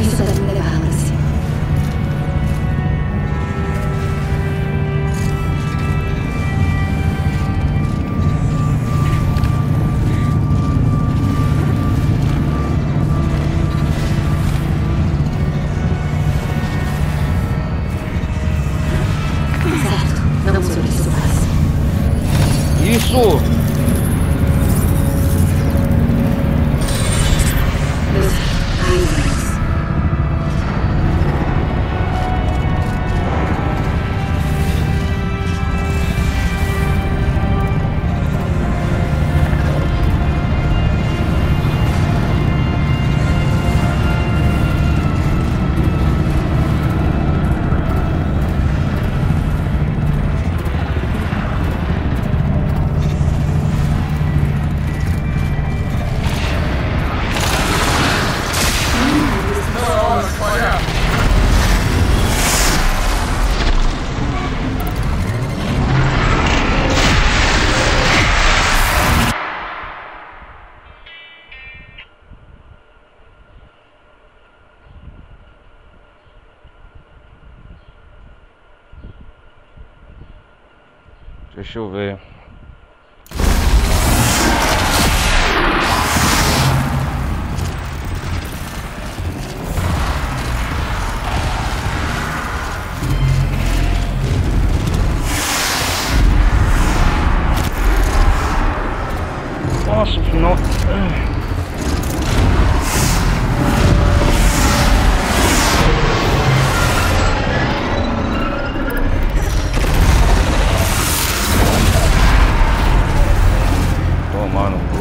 Speaker 5: Isso deve me levar para cima. Certo, vamos ver o que isso faz.
Speaker 1: Isso! Deixa eu ver. Nossa, o final. Tomar no cu.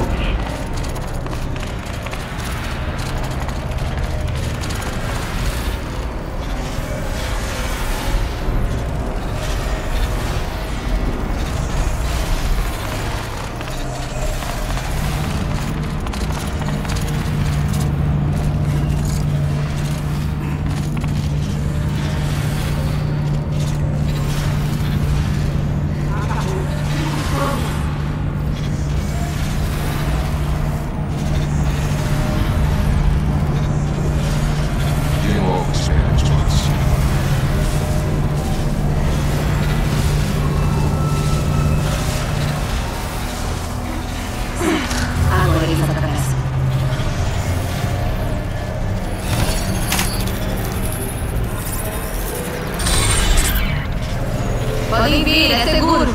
Speaker 5: Podem vir, é seguro.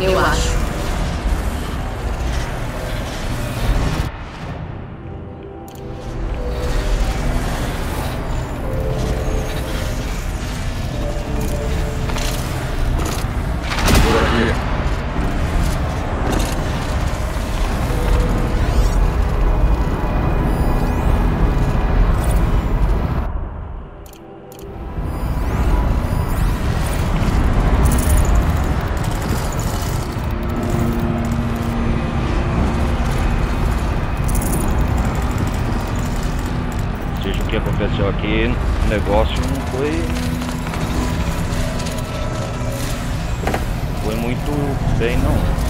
Speaker 5: Eu acho.
Speaker 13: Por aqui.
Speaker 1: que aconteceu aqui, o negócio não foi muito bem não.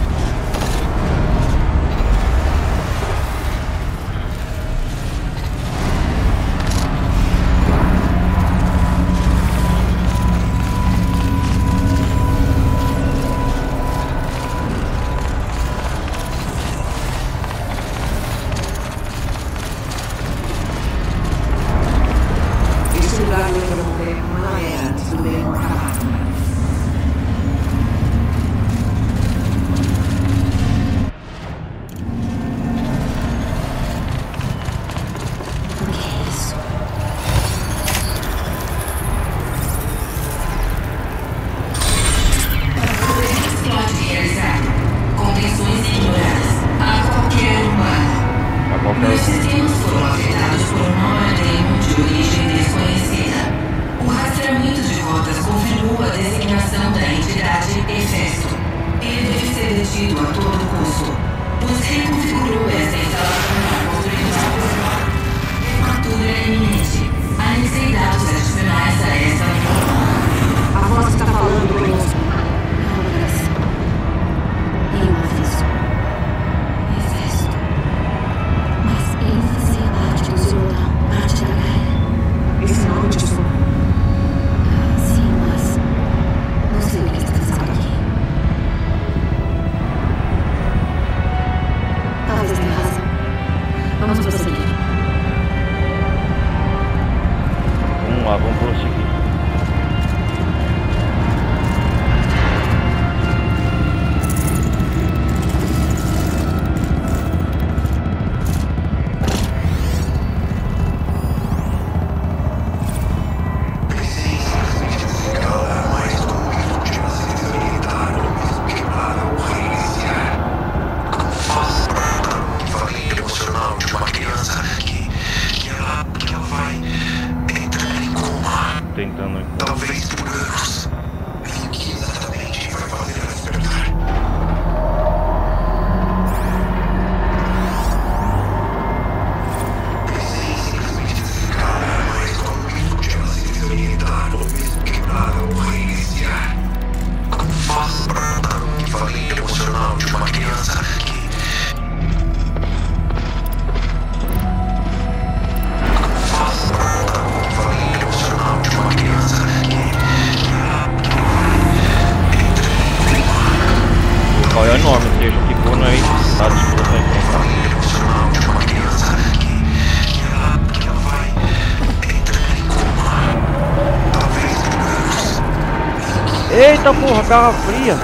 Speaker 1: Eita porra, garra fria.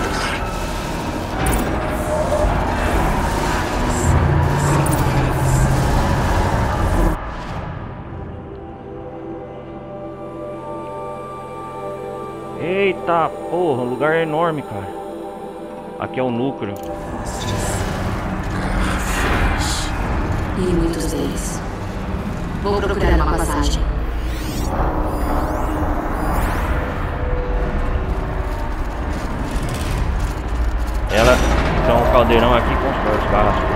Speaker 1: Eita porra, um lugar enorme, cara. Aqui é o núcleo.
Speaker 5: E muitos deles. Vou procurar uma passagem.
Speaker 1: Ela tem um caldeirão aqui com os carros.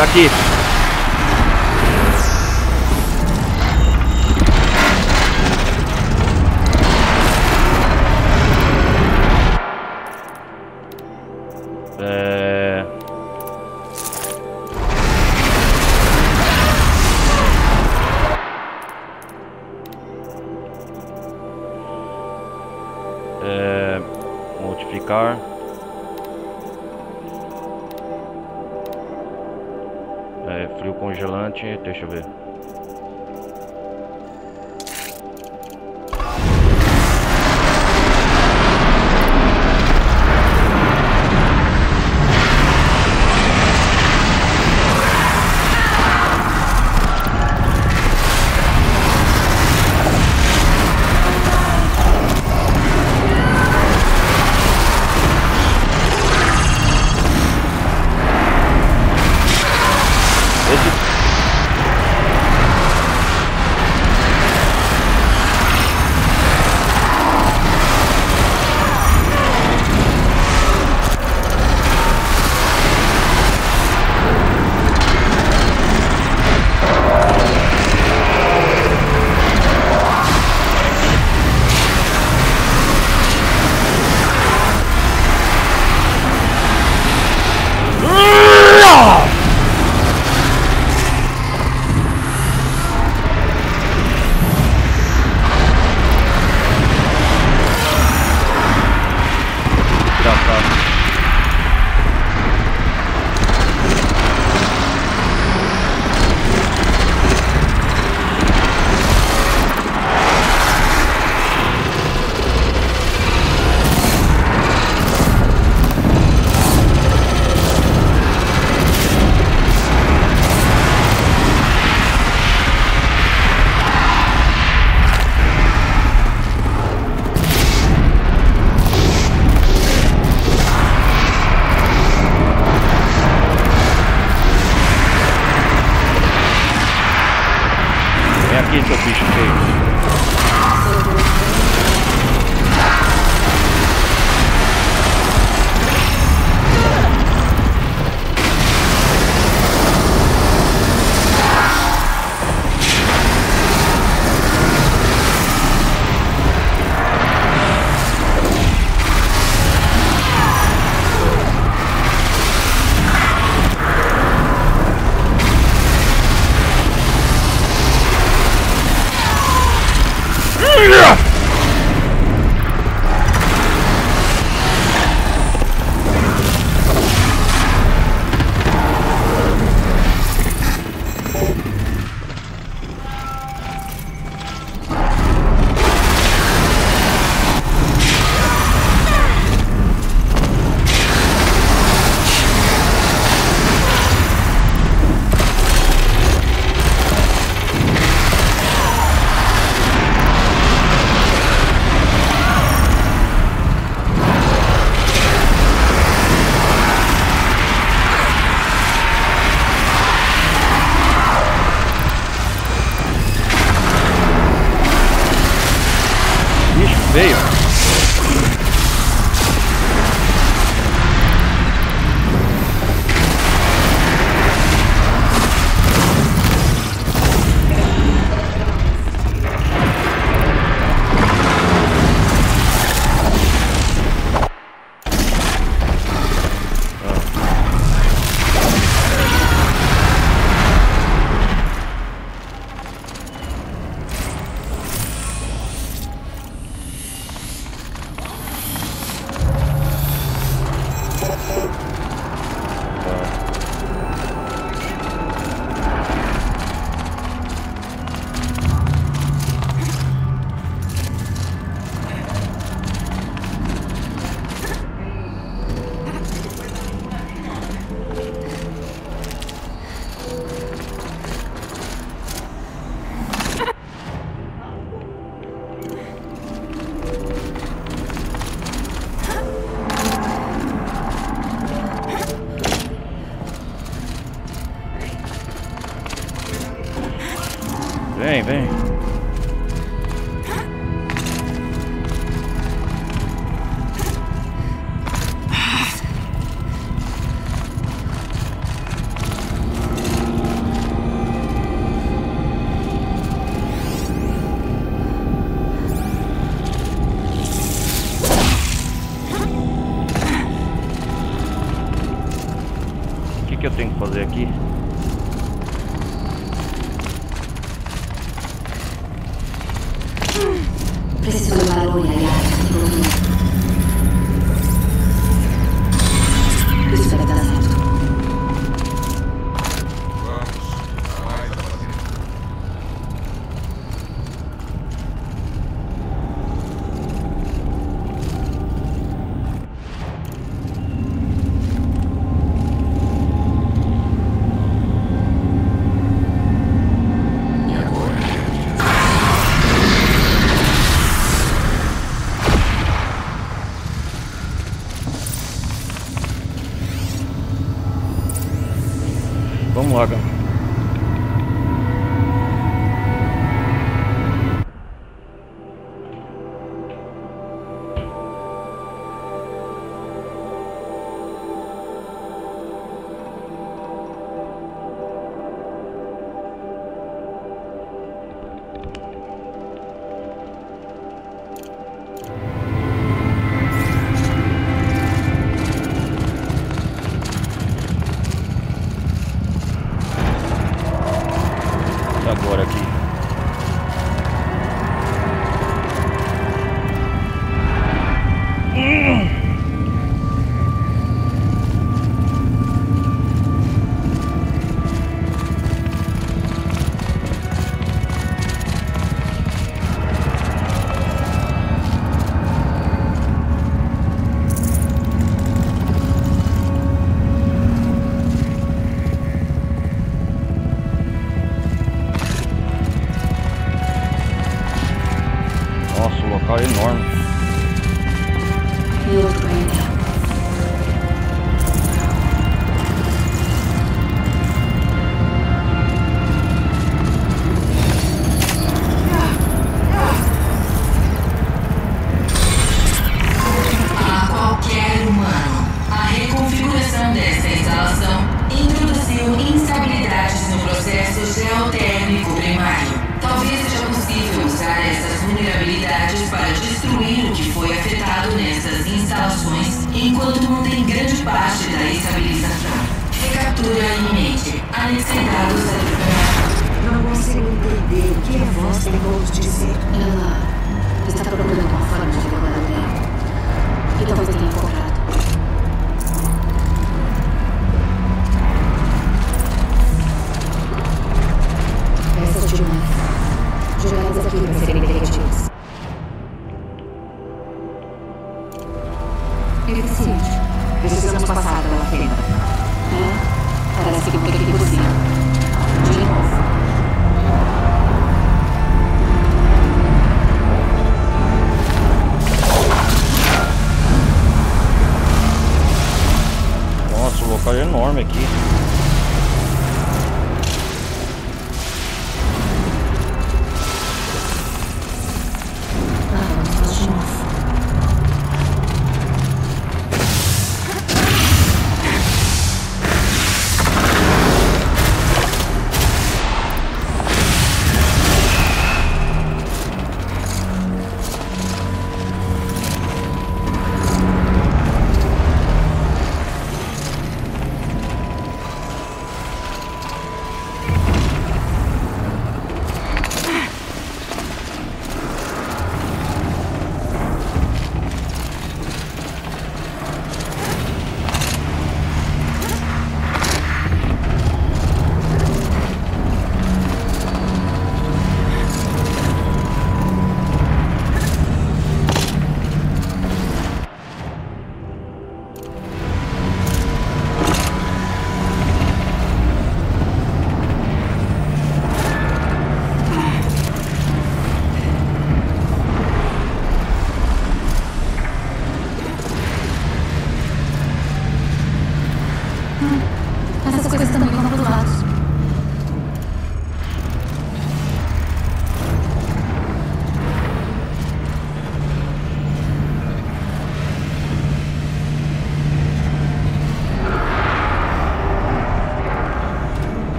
Speaker 1: Tá aqui. Modificar. Frio congelante, deixa eu ver. Aqui, seu bicho feio. Veio. Vem, vem. que eu tenho que fazer aqui?
Speaker 5: Preciso levar o Oi a isso deve dar certo.
Speaker 1: Vamos lá, galera. Agora aqui. Nossa, o local é enorme.
Speaker 5: E outro ainda.
Speaker 6: A qualquer humano, a reconfiguração dessa instalação introduziu instabilidades no processo geotérmico primário. Talvez seja possível usar essas vulnerabilidades para destruir o que foi afetado nessas instalações enquanto mantém grande parte da estabilização. Recaptura iminente. Anexei dados a divulgar.
Speaker 9: Não consigo entender o que a voz tentou dizer.
Speaker 5: Ela está procurando uma forma de recordar o tempo. E talvez tenha encontrado. Essas de uma jogadas aqui para serem derretidas. Eficiente.
Speaker 6: Precisamos passar pela fenda.
Speaker 5: Parece que vou ter que ir por cima. De novo.
Speaker 1: Nossa, o local é enorme aqui.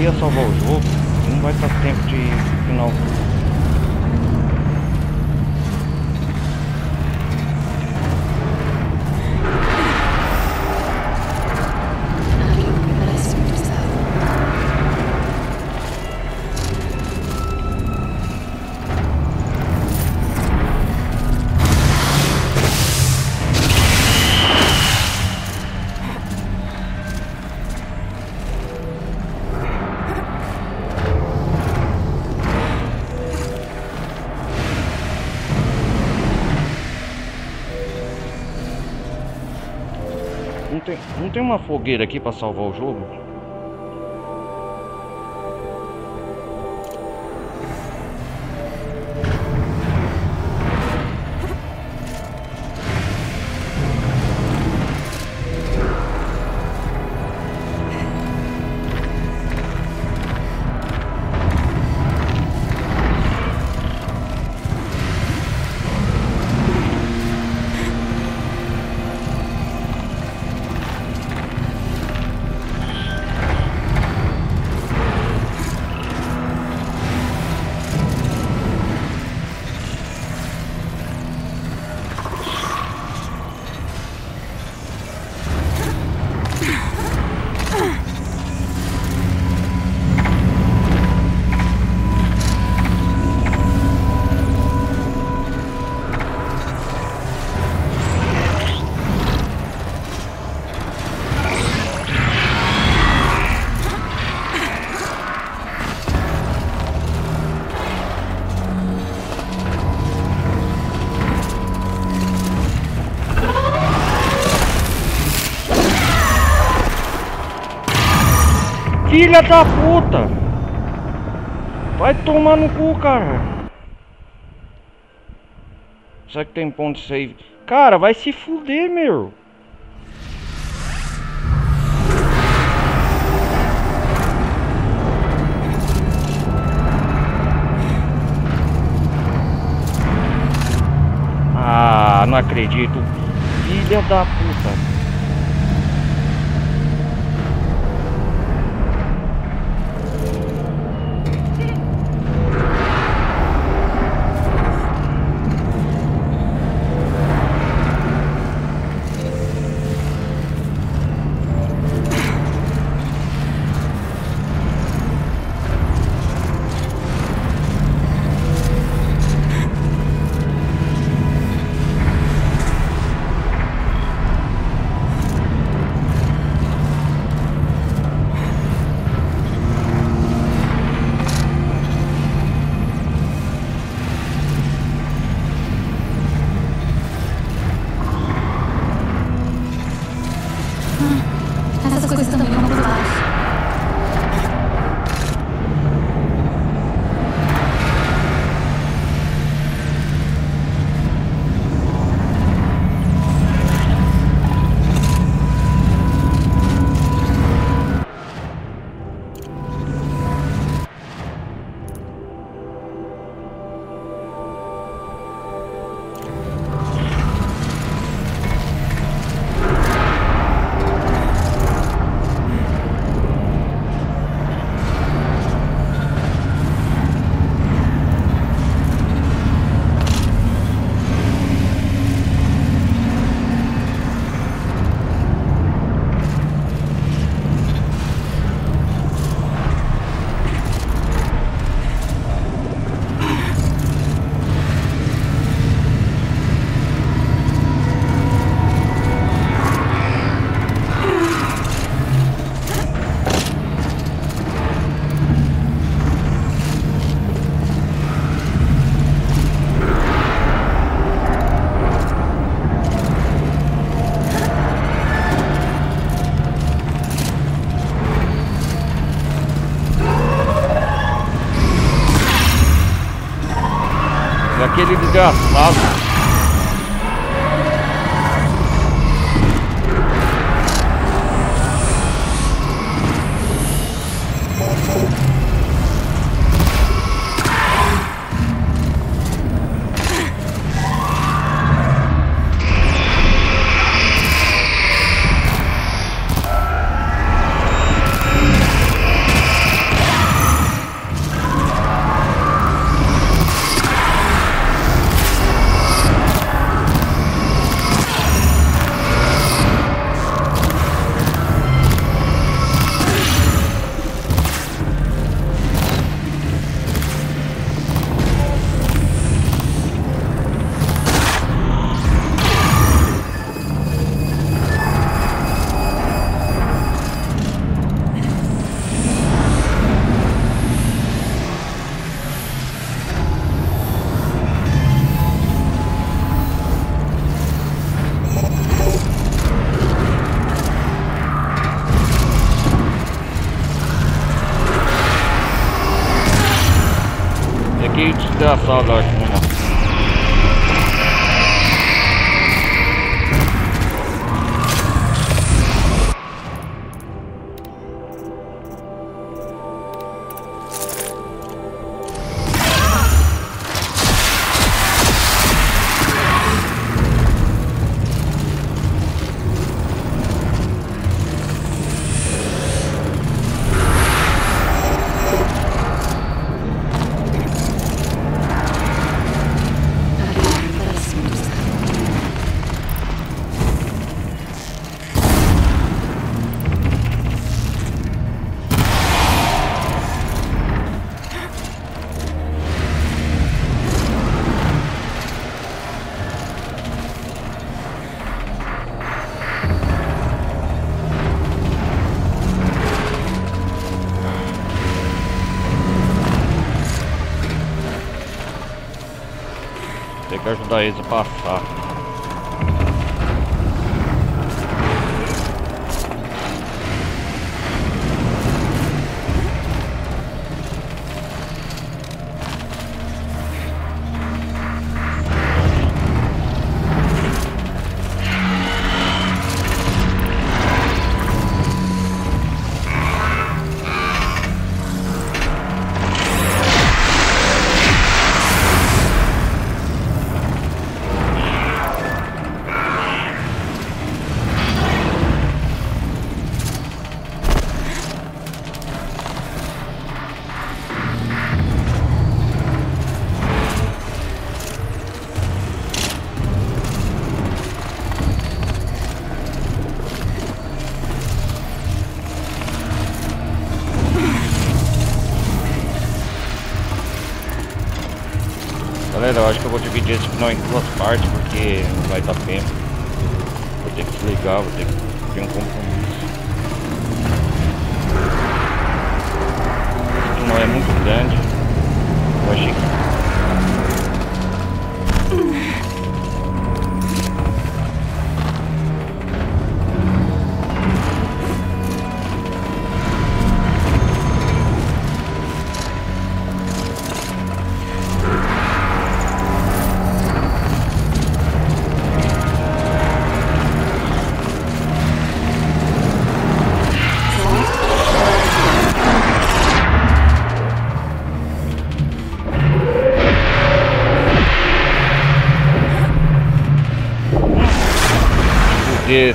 Speaker 1: queria salvar o jogo, não vai estar tempo de final. Não tem uma fogueira aqui pra salvar o jogo? Filha da puta! Vai tomar no cu, cara! Será que tem ponto de save? Cara, vai se fuder, meu! Ah, não acredito! Filha da puta!
Speaker 5: Essas coisas também vão por baixo.
Speaker 1: Aquele desgraçado. desgraçado, eu acho, né? Tem que ajudar eles a passar. Galera, eu acho que eu vou dividir esse final em duas partes porque não vai dar tempo. Vou ter que desligar, vou ter que ter um compromisso. Esse final é muito grande. Eu achei que...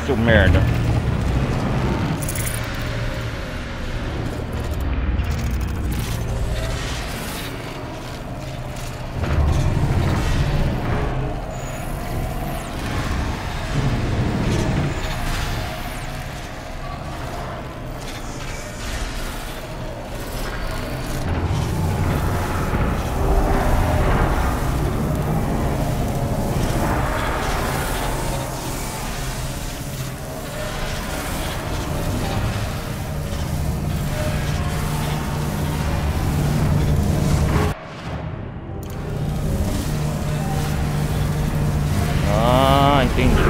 Speaker 1: seu merda. Entendi.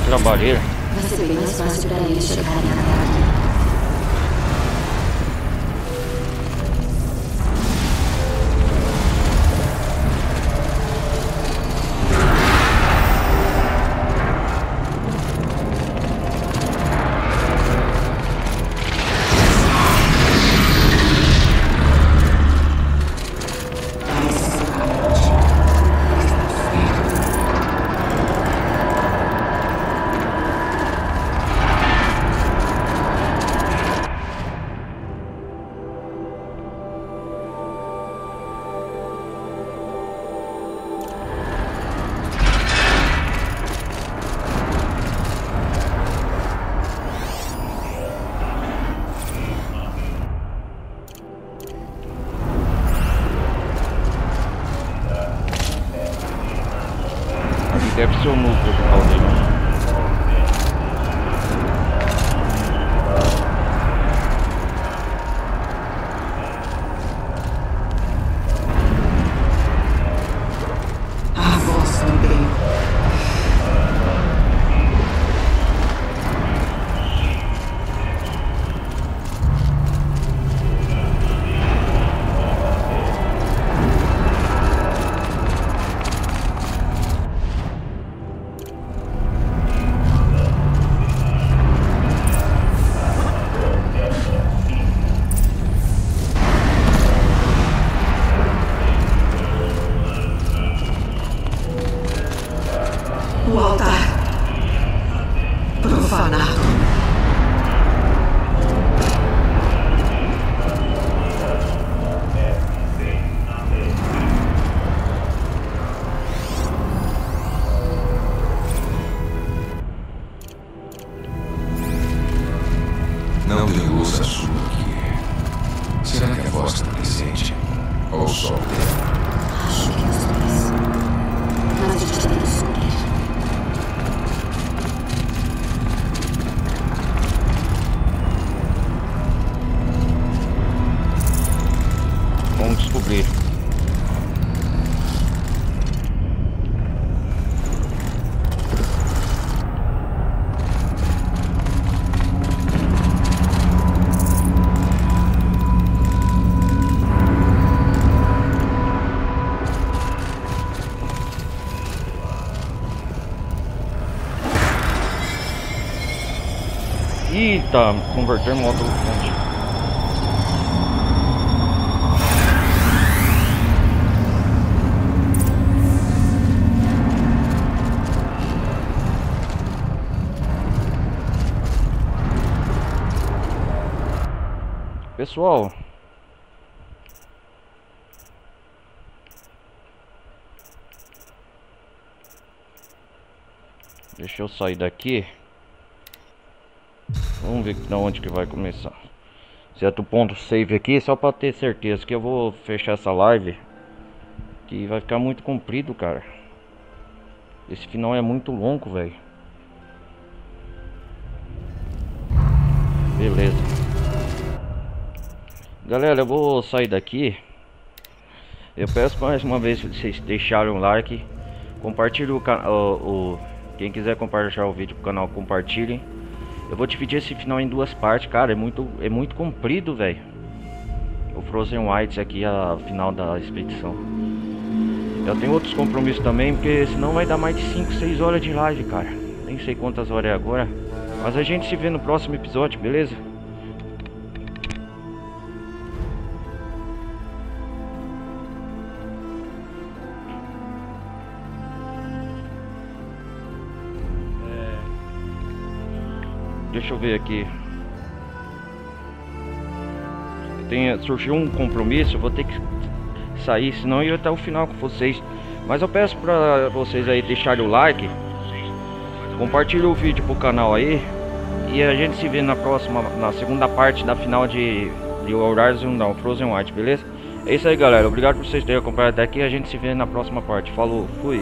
Speaker 1: Trabalheira.
Speaker 5: Vai ser bem mais fácil para eles chegarem até aqui.
Speaker 1: Eita, converter moto fonte. Pessoal, deixa eu sair daqui. Vamos ver de onde que vai começar. Certo ponto save aqui, só para ter certeza que eu vou fechar essa live, que vai ficar muito comprido, cara. Esse final é muito longo, velho. Beleza. Galera, eu vou sair daqui. Eu peço mais uma vez que vocês deixarem um like, compartilhem o canal, quem quiser compartilhar o vídeo pro canal, compartilhem. Eu vou dividir esse final em duas partes, cara, é muito comprido, velho. O Frozen Wilds aqui, a final da expedição. Eu tenho outros compromissos também, porque senão vai dar mais de 5, 6 horas de live, cara. Nem sei quantas horas é agora, mas a gente se vê no próximo episódio, beleza? Deixa eu ver aqui. Surgiu um compromisso, eu vou ter que sair, senão eu ia até o final com vocês. Mas eu peço pra vocês aí deixarem o like, compartilhem o vídeo pro canal aí, e a gente se vê na próxima, na segunda parte da final de Horizon, não, Frozen Wilds, beleza? É isso aí, galera, obrigado por vocês terem acompanhado até aqui, a gente se vê na próxima parte. Falou, fui!